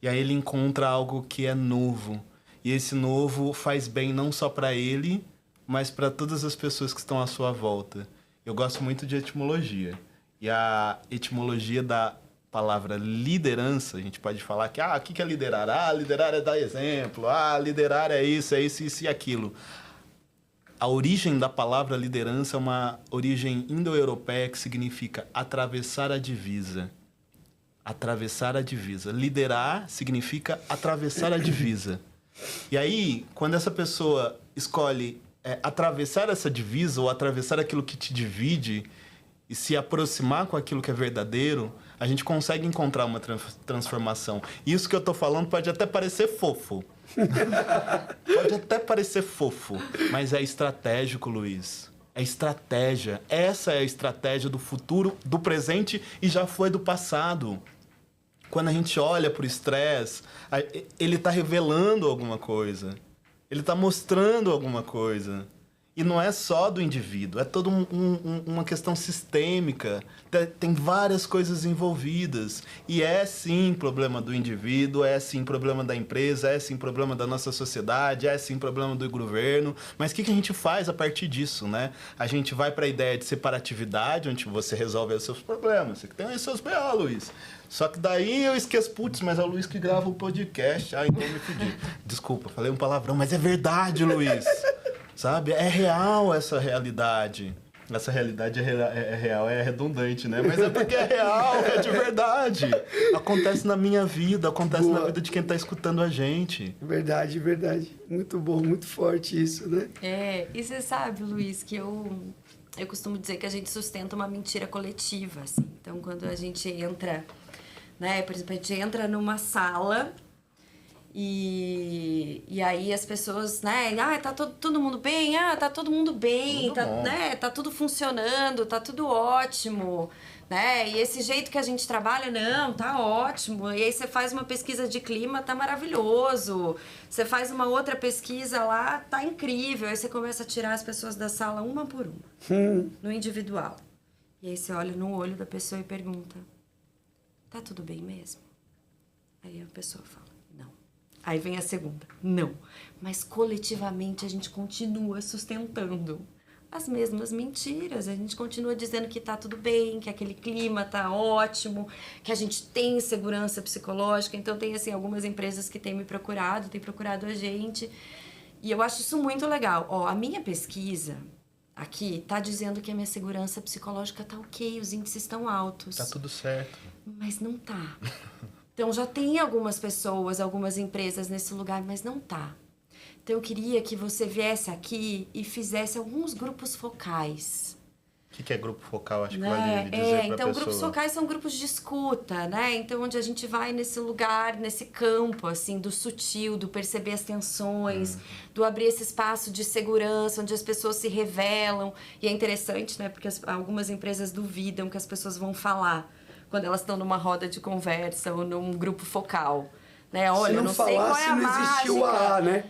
E aí ele encontra algo que é novo. E esse novo faz bem não só para ele, mas para todas as pessoas que estão à sua volta. Eu gosto muito de etimologia. E a etimologia da palavra liderança, a gente pode falar que, o que é liderar? Liderar é dar exemplo. Liderar é isso e aquilo. A origem da palavra liderança é uma origem indo-europeia que significa atravessar a divisa. Atravessar a divisa. Liderar significa atravessar a divisa. E aí, quando essa pessoa escolhe atravessar essa divisa ou atravessar aquilo que te divide e se aproximar com aquilo que é verdadeiro, a gente consegue encontrar uma transformação. Isso que eu tô falando pode até parecer fofo. Pode até parecer fofo, mas é estratégico, Luiz. É estratégia. Essa é a estratégia do futuro, do presente e já foi do passado. Quando a gente olha para o estresse, ele está revelando alguma coisa. Ele está mostrando alguma coisa. E não é só do indivíduo, é toda uma questão sistêmica. Tem várias coisas envolvidas. E é sim problema do indivíduo, é sim problema da empresa, é sim problema da nossa sociedade, é sim problema do governo. Mas o que a gente faz a partir disso, né? A gente vai para a ideia de separatividade, onde você resolve os seus problemas. Você tem os seus B.O., Luiz. Só que daí eu esqueço, mas é o Luiz que grava o podcast. Então eu me fudi. Desculpa, falei um palavrão, mas é verdade, Luiz. Sabe? É real essa realidade. Essa realidade é real, é redundante, né? Mas é porque é real, é de verdade. Acontece na minha vida, acontece na vida de quem tá escutando a gente. Verdade, verdade. Muito bom, muito forte isso, né? E você sabe, Luiz, que eu costumo dizer que a gente sustenta uma mentira coletiva, assim. Então, quando a gente entra, né? Por exemplo, a gente entra numa sala E aí as pessoas, né? Tá todo mundo bem? Tá todo mundo bem, Tudo bom. né? Tá tudo funcionando, tá tudo ótimo, né? E esse jeito que a gente trabalha, não, tá ótimo. E aí você faz uma pesquisa de clima, tá maravilhoso. Você faz uma outra pesquisa lá, tá incrível. Aí você começa a tirar as pessoas da sala uma por uma, no individual. E aí você olha no olho da pessoa e pergunta: tá tudo bem mesmo? Aí a pessoa fala: não. Aí vem a segunda: não. Mas coletivamente a gente continua sustentando as mesmas mentiras. A gente continua dizendo que tá tudo bem, que aquele clima tá ótimo, que a gente tem segurança psicológica. Então tem assim algumas empresas que têm procurado a gente. E eu acho isso muito legal. A minha pesquisa aqui tá dizendo que a minha segurança psicológica tá ok, os índices estão altos. Tá tudo certo. Mas não tá. Então já tem algumas pessoas, algumas empresas nesse lugar, mas não tá. Então eu queria que você viesse aqui e fizesse alguns grupos focais. O que é grupo focal? Acho que Né? vale dizer pra Então pessoa. grupos focais são grupos de escuta, né? Então onde a gente vai nesse lugar, nesse campo, assim, do sutil, do perceber as tensões, do abrir esse espaço de segurança, onde as pessoas se revelam. E é interessante, né? Porque algumas empresas duvidam que as pessoas vão falar quando elas estão numa roda de conversa ou num grupo focal. Né? Olha, Se não sei qual é a não existiu mágica. A, né?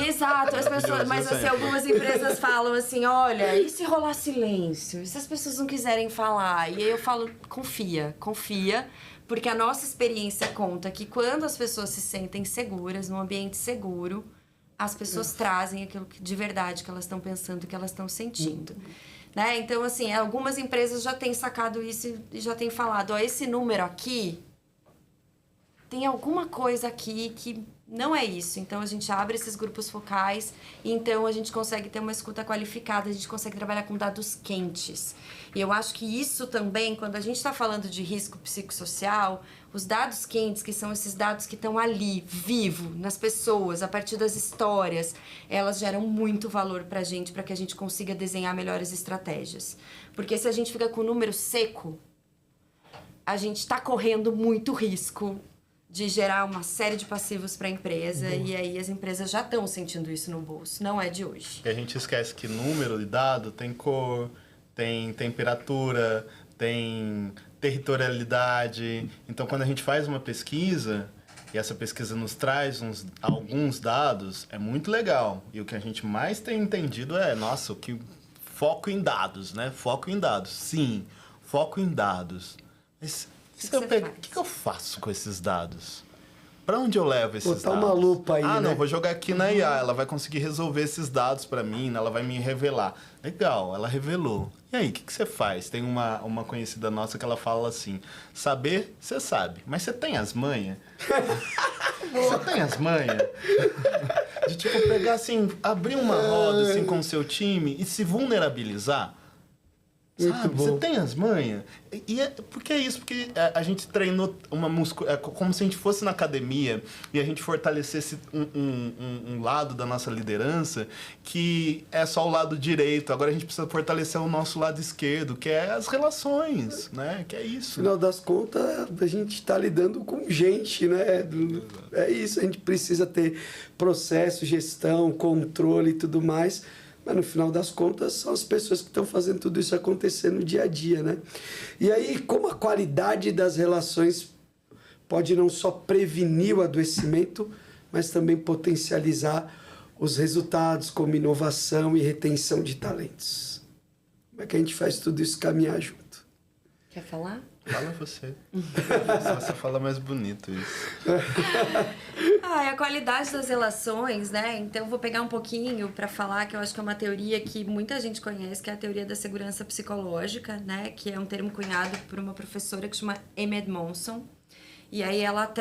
Exato, as pessoas, mas assim, algumas empresas falam assim: olha, e se rolar silêncio? E se as pessoas não quiserem falar? E aí eu falo: confia, porque a nossa experiência conta que quando as pessoas se sentem seguras, num ambiente seguro, as pessoas trazem aquilo que, de verdade que elas estão pensando, que elas estão sentindo. Né? Então, assim, algumas empresas já têm sacado isso e já têm falado: esse número aqui tem alguma coisa aqui que não é isso. Então, a gente abre esses grupos focais e então a gente consegue ter uma escuta qualificada, a gente consegue trabalhar com dados quentes. E eu acho que isso também, quando a gente está falando de risco psicossocial, os dados quentes, que são esses dados que estão ali, vivo, nas pessoas, a partir das histórias, elas geram muito valor pra gente, para que a gente consiga desenhar melhores estratégias. Porque se a gente fica com o número seco, a gente está correndo muito risco de gerar uma série de passivos para a empresa, e aí as empresas já estão sentindo isso no bolso, não é de hoje. E a gente esquece que número de dado tem cor, tem temperatura, tem territorialidade. Então, quando a gente faz uma pesquisa, e essa pesquisa nos traz alguns dados, é muito legal. E o que a gente mais tem entendido é, nossa, foco em dados, né? Foco em dados. Sim, foco em dados. Mas o que eu faço com esses dados? Para onde eu levo esses dados? Botar uma lupa aí, né? Não, vou jogar aqui na IA. Ela vai conseguir resolver esses dados para mim, ela vai me revelar. Legal, ela revelou. E aí, o que você faz? Tem uma conhecida nossa que ela fala assim: saber, você sabe, mas você tem as manhas? Você tem as manhas? De tipo pegar assim, abrir uma roda assim com o seu time e se vulnerabilizar? Sabe? Você tem as manhas? Por que é isso? Porque a gente treinou uma musculatura, como se a gente fosse na academia e a gente fortalecesse um lado da nossa liderança que é só o lado direito. Agora a gente precisa fortalecer o nosso lado esquerdo, que é as relações, né? Que é isso. No final das contas, a gente está lidando com gente, né? É isso, a gente precisa ter processo, gestão, controle e tudo mais. Mas no final das contas são as pessoas que estão fazendo tudo isso acontecer no dia a dia, né? E aí, como a qualidade das relações pode não só prevenir o adoecimento, mas também potencializar os resultados como inovação e retenção de talentos. Como é que a gente faz tudo isso caminhar junto? Quer falar? Fala você. Você fala mais bonito isso. É a qualidade das relações, né? Então eu vou pegar um pouquinho para falar que eu acho que é uma teoria que muita gente conhece, que é a teoria da segurança psicológica, né? Que é um termo cunhado por uma professora que chama Amy Edmondson. E aí ela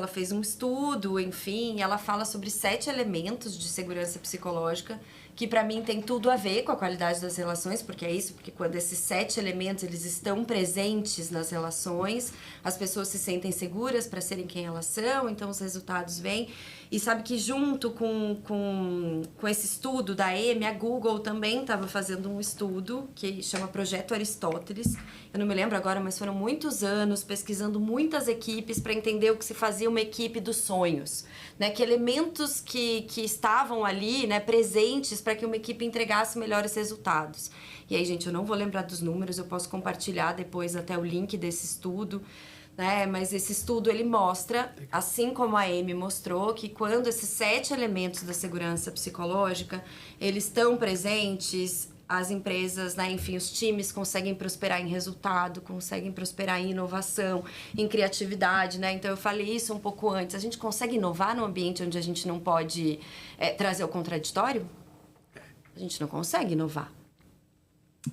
fez um estudo, enfim, ela fala sobre 7 elementos de segurança psicológica que para mim tem tudo a ver com a qualidade das relações, porque é isso, porque quando esses 7 elementos eles estão presentes nas relações, as pessoas se sentem seguras para serem quem elas são, então os resultados vêm. E sabe que junto com esse estudo da Amy, a Google também estava fazendo um estudo que chama Projeto Aristóteles. Eu não me lembro agora, mas foram muitos anos pesquisando muitas equipes para entender o que se fazia uma equipe dos sonhos, né? Que elementos que estavam ali, né, presentes para que uma equipe entregasse melhores resultados. E aí, gente, eu não vou lembrar dos números, eu posso compartilhar depois até o link desse estudo, né? Mas esse estudo, ele mostra, assim como a Amy mostrou, que quando esses 7 elementos da segurança psicológica, eles estão presentes, as empresas, né, enfim, os times conseguem prosperar em resultado, conseguem prosperar em inovação, em criatividade, né? Então, eu falei isso um pouco antes. A gente consegue inovar num ambiente onde a gente não pode trazer o contraditório? A gente não consegue inovar.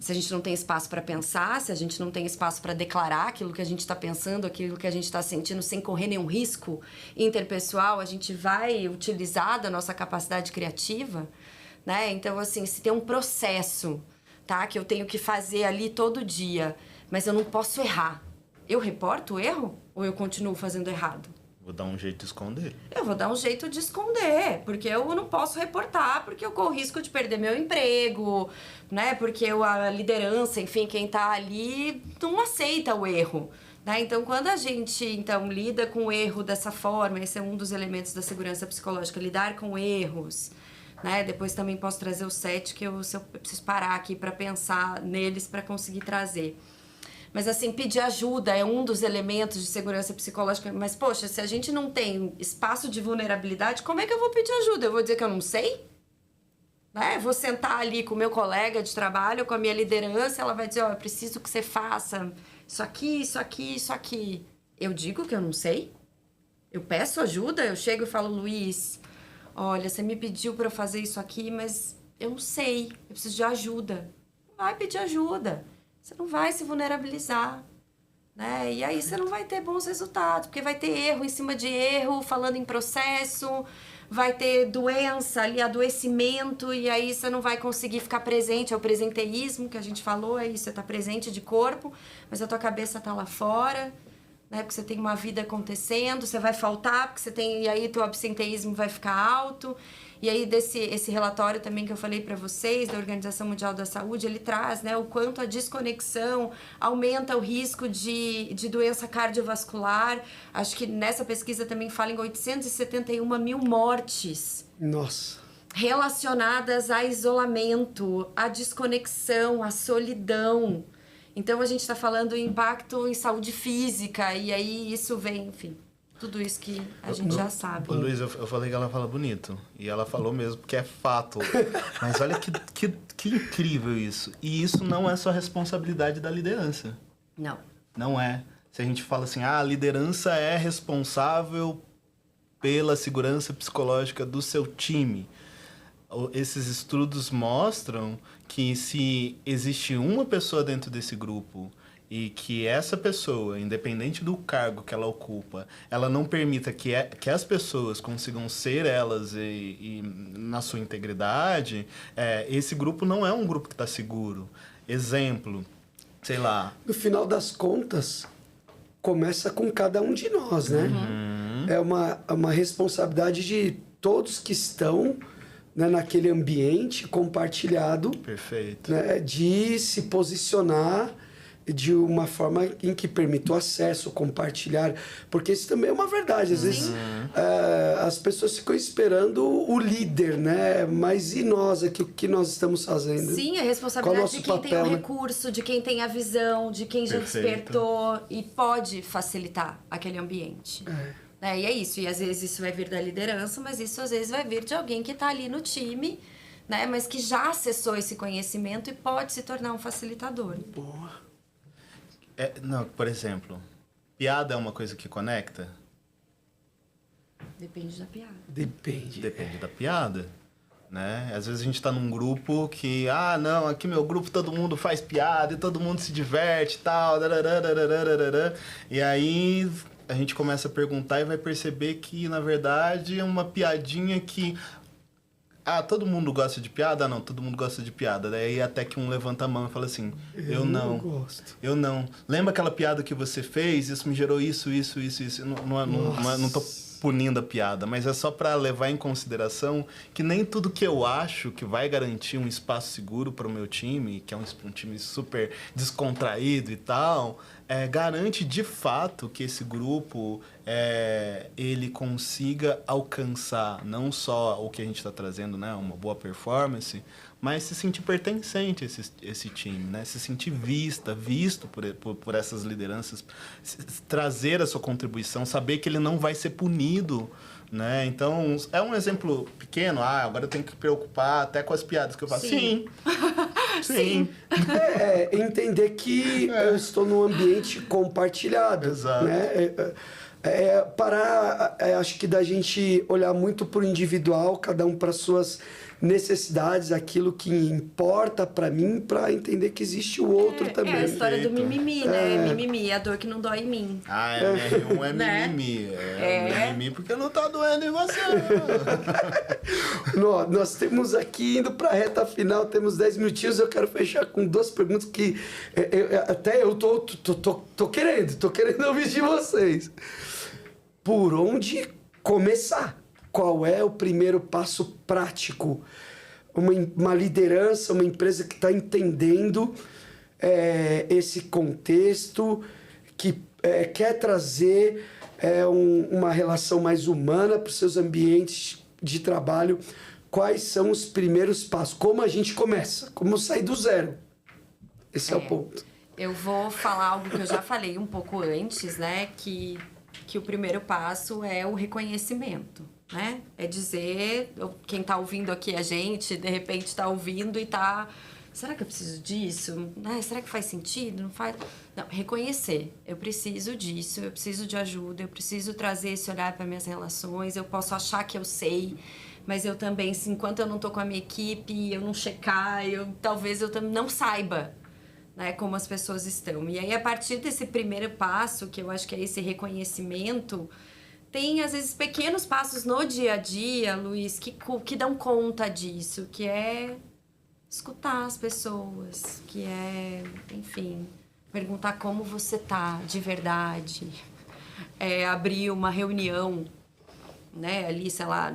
Se a gente não tem espaço para pensar, se a gente não tem espaço para declarar aquilo que a gente está pensando, aquilo que a gente está sentindo, sem correr nenhum risco interpessoal, a gente vai utilizar da nossa capacidade criativa, né? Então, assim, se tem um processo, tá, que eu tenho que fazer ali todo dia, mas eu não posso errar, eu reporto o erro ou eu continuo fazendo errado? Vou dar um jeito de esconder. Eu vou dar um jeito de esconder, porque eu não posso reportar, porque eu corro risco de perder meu emprego, né? Porque a liderança, enfim, quem tá ali não aceita o erro, né? Então, quando a gente, então, lida com o erro dessa forma, esse é um dos elementos da segurança psicológica, lidar com erros, né? Depois também posso trazer os 7, que eu preciso parar aqui para pensar neles para conseguir trazer. Mas, assim, pedir ajuda é um dos elementos de segurança psicológica. Mas, poxa, se a gente não tem espaço de vulnerabilidade, como é que eu vou pedir ajuda? Eu vou dizer que eu não sei? Né? Eu vou sentar ali com o meu colega de trabalho, com a minha liderança, ela vai dizer, eu preciso que você faça isso aqui, isso aqui, isso aqui. Eu digo que eu não sei? Eu peço ajuda? Eu chego e falo, Luiz, olha, você me pediu para eu fazer isso aqui, mas eu não sei, eu preciso de ajuda. Vai pedir ajuda. Você não vai se vulnerabilizar, né? E aí você não vai ter bons resultados, porque vai ter erro em cima de erro, falando em processo, vai ter doença ali, adoecimento, e aí você não vai conseguir ficar presente. É o presenteísmo que a gente falou, é isso, você tá presente de corpo, mas a tua cabeça tá lá fora, né? Porque você tem uma vida acontecendo, você vai faltar, porque você tem, e aí teu absenteísmo vai ficar alto. E aí, esse relatório também que eu falei para vocês, da Organização Mundial da Saúde, ele traz, né, o quanto a desconexão aumenta o risco de doença cardiovascular. Acho que nessa pesquisa também fala em 871 mil mortes. Nossa. Relacionadas a isolamento, a desconexão, a solidão. Então, a gente está falando em impacto em saúde física, e aí isso vem, enfim... Tudo isso que a gente já sabe. Ô, Luiz, eu falei que ela fala bonito. E ela falou mesmo, porque é fato. Mas olha que incrível isso. E isso não é só responsabilidade da liderança. Não. Não é. Se a gente fala assim, a liderança é responsável pela segurança psicológica do seu time. Esses estudos mostram que se existe uma pessoa dentro desse grupo... e que essa pessoa, independente do cargo que ela ocupa, ela não permita que as pessoas consigam ser elas e na sua integridade, esse grupo não é um grupo que está seguro. Exemplo, sei lá... No final das contas, começa com cada um de nós, né? Uhum. É uma responsabilidade de todos que estão, né, naquele ambiente compartilhado. Perfeito. Né, de se posicionar de uma forma em que permita o acesso, compartilhar, porque isso também é uma verdade. Às vezes as pessoas ficam esperando o líder, né? Mas e nós aqui, o que nós estamos fazendo? Sim, a responsabilidade de quem papel, tem o né? recurso, de quem tem a visão, de quem já Perfeito. despertou e pode facilitar aquele ambiente. E é isso, e às vezes isso vai vir da liderança, mas isso às vezes vai vir de alguém que está ali no time, né? Mas que já acessou esse conhecimento e pode se tornar um facilitador. Boa. Não, por exemplo, piada é uma coisa que conecta? Depende da piada. Depende da piada, né? Às vezes a gente tá num grupo que, não, aqui meu grupo todo mundo faz piada e todo mundo se diverte e tal, e aí a gente começa a perguntar e vai perceber que, na verdade, é uma piadinha que todo mundo gosta de piada? Não, todo mundo gosta de piada. Daí até que um levanta a mão e fala assim, eu não gosto. Eu não. Lembra aquela piada que você fez? Isso me gerou isso. Não tô punindo a piada, mas é só para levar em consideração que nem tudo que eu acho que vai garantir um espaço seguro para o meu time, que é um time super descontraído e tal, garante de fato que esse grupo ele consiga alcançar não só o que a gente está trazendo, né, uma boa performance, mas se sentir pertencente a esse time, né? Se sentir visto por essas lideranças, trazer a sua contribuição, saber que ele não vai ser punido, né? Então, é um exemplo pequeno. Agora eu tenho que me preocupar até com as piadas que eu faço. Sim. Sim. Entender que eu estou num ambiente compartilhado. Exato. Né? Acho que da gente olhar muito pro individual, cada um para suas necessidades, aquilo que importa para mim, para entender que existe o outro também. É a história do mimimi, né? Mimimi, a dor que não dói em mim. R1 é né? mimimi. Mimimi porque não tá doendo em você. Nós temos aqui, indo para a reta final, temos 10 minutinhos, eu quero fechar com 2 perguntas que eu tô querendo ouvir de vocês. Por onde começar? Qual é o primeiro passo prático? Uma liderança, uma empresa que está entendendo esse contexto, que quer trazer uma relação mais humana para os seus ambientes de trabalho. Quais são os primeiros passos? Como a gente começa? Como sair do zero? Esse é o ponto. Eu vou falar algo que eu já falei um pouco antes, né? Que o primeiro passo é o reconhecimento, né? É dizer, quem tá ouvindo aqui a gente, de repente tá ouvindo e tá... Será que eu preciso disso? Será que faz sentido? Não faz? Não, reconhecer. Eu preciso disso, eu preciso de ajuda, eu preciso trazer esse olhar para minhas relações, eu posso achar que eu sei, mas eu também, enquanto eu não tô com a minha equipe, eu não checar, talvez eu também não saiba, né, como as pessoas estão. E aí, a partir desse primeiro passo, que eu acho que é esse reconhecimento, tem, às vezes, pequenos passos no dia a dia, Luiz, que dão conta disso, que é escutar as pessoas, que é, enfim, perguntar como você tá de verdade, abrir uma reunião, né, ali, sei lá,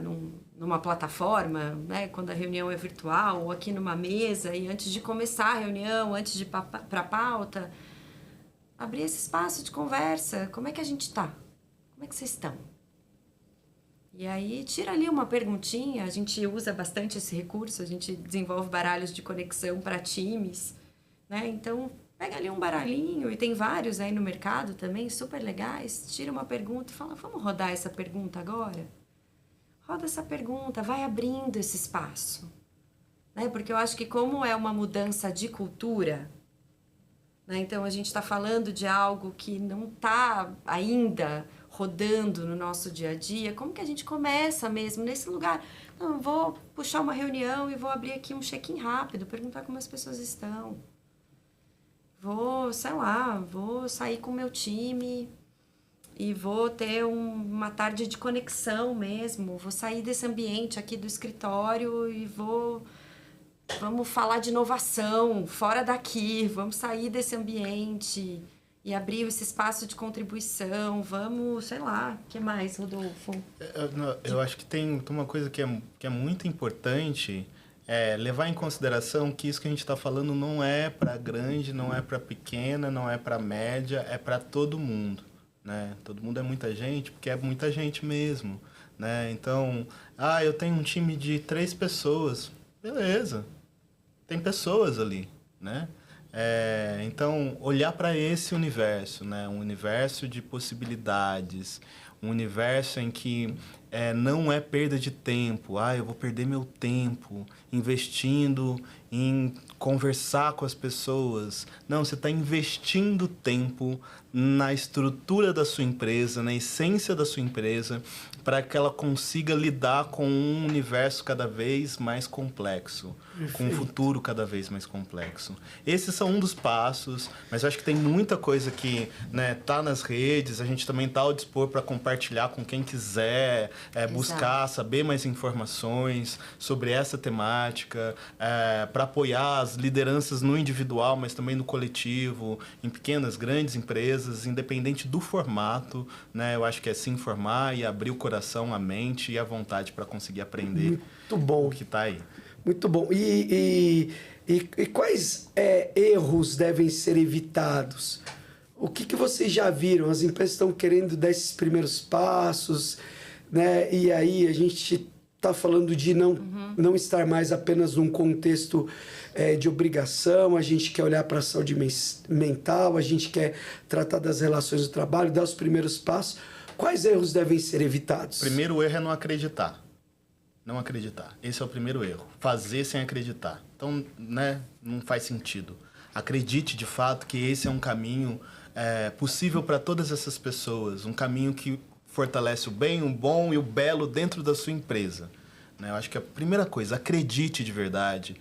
numa plataforma, né, quando a reunião é virtual, ou aqui numa mesa, e antes de começar a reunião, antes de ir para a pauta, abrir esse espaço de conversa. Como é que a gente tá? Como é que vocês estão? E aí, tira ali uma perguntinha. A gente usa bastante esse recurso, a gente desenvolve baralhos de conexão para times, né? Então, pega ali um baralhinho, e tem vários aí no mercado também, super legais. Tira uma pergunta e fala, vamos rodar essa pergunta agora? Roda essa pergunta, vai abrindo esse espaço, né? Porque eu acho que como é uma mudança de cultura, né? Então a gente está falando de algo que não está ainda rodando no nosso dia a dia. Como que a gente começa mesmo nesse lugar? Não, eu vou puxar uma reunião e vou abrir aqui um check-in rápido, perguntar como as pessoas estão. Vou sair com o meu time e vou ter uma tarde de conexão mesmo. Vou sair desse ambiente aqui do escritório e vamos falar de inovação fora daqui. Vamos sair desse ambiente e abrir esse espaço de contribuição. Vamos, sei lá, o que mais, Rodolfo? Eu acho que tem uma coisa que é muito importante, levar em consideração que isso que a gente está falando não é para grande, não é para pequena, não é para média, é para todo mundo. Né? Todo mundo é muita gente, porque é muita gente mesmo, né? Então, eu tenho um time de 3 pessoas, beleza, tem pessoas ali, né? Então, olhar para esse universo, né? Um universo de possibilidades, um universo em que não é perda de tempo. Eu vou perder meu tempo investindo em conversar com as pessoas. Não, você está investindo tempo na estrutura da sua empresa, na essência da sua empresa, para que ela consiga lidar com um universo cada vez mais complexo, com um futuro cada vez mais complexo. Esses são um dos passos, mas eu acho que tem muita coisa que, né, tá nas redes, a gente também tá ao dispor para compartilhar com quem quiser, buscar saber mais informações sobre essa temática, para apoiar as lideranças no individual, mas também no coletivo, em pequenas, grandes empresas, independente do formato, né? Eu acho que é se informar e abrir o coração, a mente e a vontade para conseguir aprender Muito bom. o que está aí. Muito bom. E quais erros devem ser evitados? O que vocês já viram? As empresas estão querendo dar esses primeiros passos, né? E aí a gente está falando de não estar mais apenas num contexto de obrigação, a gente quer olhar para a saúde mental, a gente quer tratar das relações do trabalho, dar os primeiros passos. Quais erros devem ser evitados? O primeiro erro é não acreditar. Não acreditar. Esse é o primeiro erro. Fazer sem acreditar. Então, né, não faz sentido. Acredite, de fato, que esse é um caminho possível para todas essas pessoas. Um caminho que fortalece o bem, o bom e o belo dentro da sua empresa. Né? Eu acho que a primeira coisa, acredite de verdade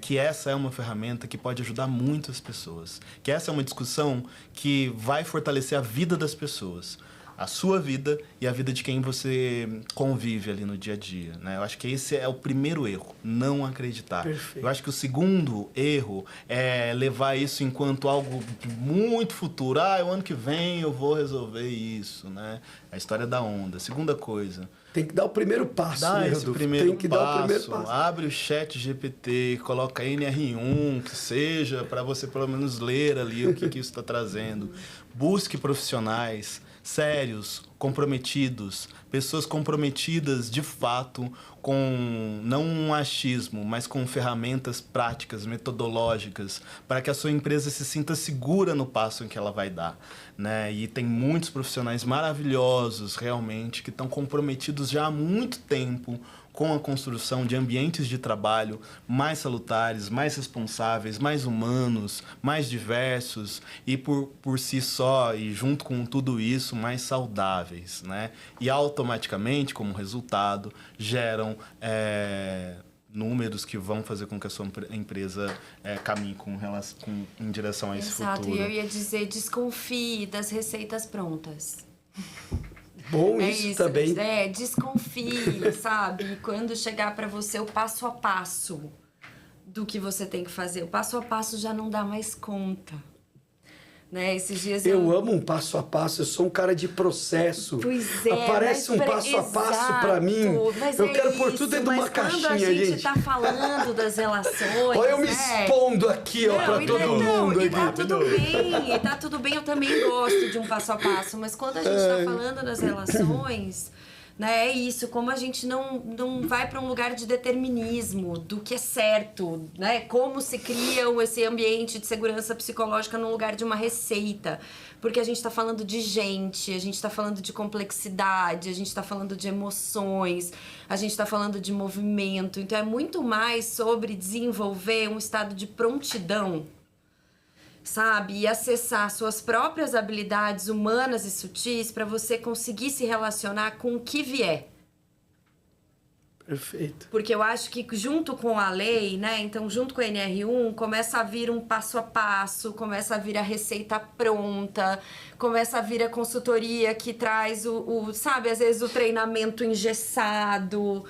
que essa é uma ferramenta que pode ajudar muitas pessoas. Que essa é uma discussão que vai fortalecer a vida das pessoas. A sua vida e a vida de quem você convive ali no dia a dia, né? Eu acho que esse é o primeiro erro, não acreditar. Perfeito. Eu acho que o segundo erro é levar isso enquanto algo muito futuro. O ano que vem eu vou resolver isso, né? A história da onda. Segunda coisa... Tem que dar o primeiro passo, Dá né, esse Rodolfo? primeiro Tem que passo, dar o primeiro passo. Abre o chat GPT, coloca NR1, que seja, para você pelo menos ler ali o que isso está trazendo. Busque profissionais sérios, comprometidos, pessoas comprometidas de fato com não um achismo, mas com ferramentas práticas, metodológicas, para que a sua empresa se sinta segura no passo em que ela vai dar, né? E tem muitos profissionais maravilhosos, realmente, que estão comprometidos já há muito tempo com a construção de ambientes de trabalho mais salutares, mais responsáveis, mais humanos, mais diversos e por si só e junto com tudo isso mais saudáveis, né? E automaticamente, como resultado, geram números que vão fazer com que a sua empresa caminhe em direção a esse Exato, futuro. e eu ia dizer, desconfie das receitas prontas. Bom, isso também. Desconfie, sabe? Quando chegar para você o passo a passo do que você tem que fazer. O passo a passo já não dá mais conta. Né? Esses dias eu amo um passo a passo, eu sou um cara de processo. Pois é. Aparece um passo a passo para mim. Eu quero pôr tudo dentro de uma caixinha, gente. Quando a gente tá falando das relações. Olha, eu me expondo aqui, para todo mundo. E tá tudo bem, tá tudo bem. Eu também gosto de um passo a passo, mas quando a gente tá falando das relações, né, é isso, como a gente não vai para um lugar de determinismo do que é certo, né? Como se cria esse ambiente de segurança psicológica no lugar de uma receita. Porque a gente está falando de gente, a gente está falando de complexidade, a gente está falando de emoções, a gente está falando de movimento. Então é muito mais sobre desenvolver um estado de prontidão, sabe? E acessar suas próprias habilidades humanas e sutis para você conseguir se relacionar com o que vier. Perfeito. Porque eu acho que junto com a lei, né? Então, junto com a NR1, começa a vir um passo a passo, começa a vir a receita pronta, começa a vir a consultoria que traz sabe, às vezes o treinamento engessado.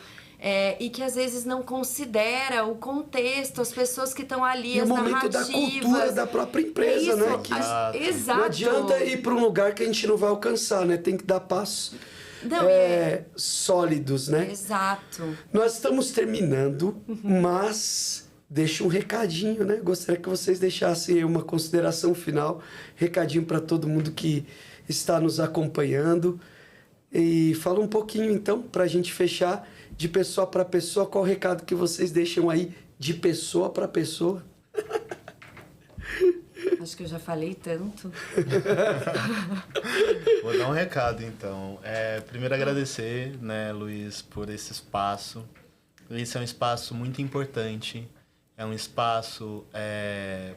E que às vezes não considera o contexto, as pessoas que estão ali, e as o momento narrativas. Da cultura da própria empresa, né? Exato. Não adianta ir para um lugar que a gente não vai alcançar, né? Tem que dar passos sólidos, né? Exato. Nós estamos terminando, mas deixa um recadinho, né? Gostaria que vocês deixassem uma consideração final, recadinho para todo mundo que está nos acompanhando. E fala um pouquinho, então, para a gente fechar, de pessoa para pessoa, qual o recado que vocês deixam aí de pessoa para pessoa? Acho que eu já falei tanto. Vou dar um recado, então. Primeiro agradecer, né, Luiz, por esse espaço. Esse é um espaço muito importante. É um espaço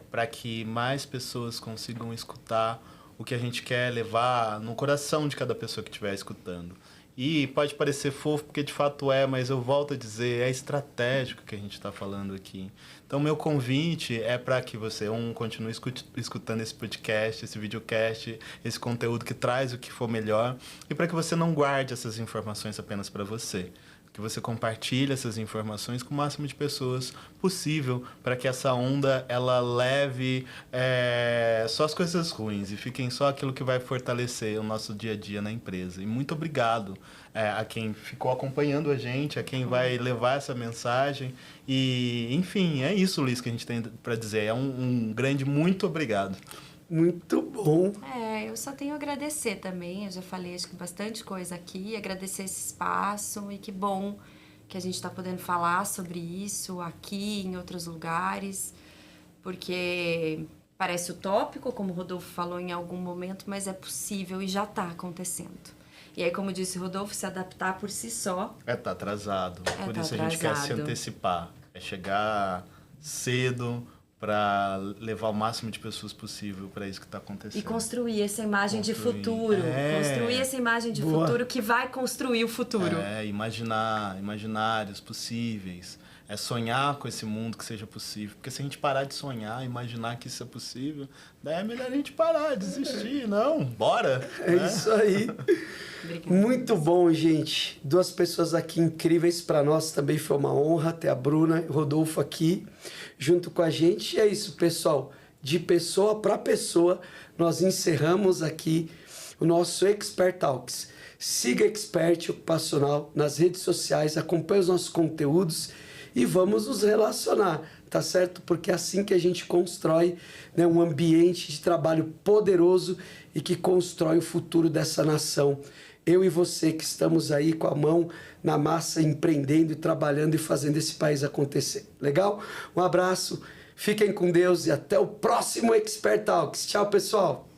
para que mais pessoas consigam escutar o que a gente quer levar no coração de cada pessoa que estiver escutando. E pode parecer fofo, porque de fato é, mas eu volto a dizer, é estratégico que a gente está falando aqui. Então, meu convite é para que você, continue escutando esse podcast, esse videocast, esse conteúdo que traz o que for melhor, e para que você não guarde essas informações apenas para você. Que você compartilhe essas informações com o máximo de pessoas possível, para que essa onda ela leve só as coisas ruins e fiquem só aquilo que vai fortalecer o nosso dia a dia na empresa. E muito obrigado a quem ficou acompanhando a gente, a quem vai levar essa mensagem. E, enfim, é isso, Luiz, que a gente tem para dizer. É um grande muito obrigado. Muito bom. Eu só tenho a agradecer também. Eu já falei, acho que bastante coisa aqui. Agradecer esse espaço e que bom que a gente está podendo falar sobre isso aqui, em outros lugares. Porque parece utópico, como o Rodolfo falou em algum momento, mas é possível e já está acontecendo. E aí, como disse o Rodolfo, se adaptar por si só... Tá atrasado. Por isso a gente quer se antecipar. É chegar cedo... para levar o máximo de pessoas possível para isso que está acontecendo. E construir essa imagem de futuro. Construir essa imagem de futuro que vai construir o futuro. Imaginários possíveis. É sonhar com esse mundo que seja possível. Porque se a gente parar de sonhar, imaginar que isso é possível, daí é melhor a gente parar, desistir. Não, bora! É isso aí. Obrigada. Muito bom, gente. 2 pessoas aqui incríveis. Para nós também foi uma honra ter a Bruna e o Rodolfo aqui junto com a gente. E é isso, pessoal. De pessoa para pessoa, nós encerramos aqui o nosso Expert Talks. Siga Expert Ocupacional nas redes sociais, acompanhe os nossos conteúdos e vamos nos relacionar, tá certo? Porque é assim que a gente constrói, né, um ambiente de trabalho poderoso e que constrói o futuro dessa nação. Eu e você que estamos aí com a mão na massa, empreendendo, trabalhando e fazendo esse país acontecer. Legal? Um abraço, fiquem com Deus e até o próximo Expert Talks. Tchau, pessoal!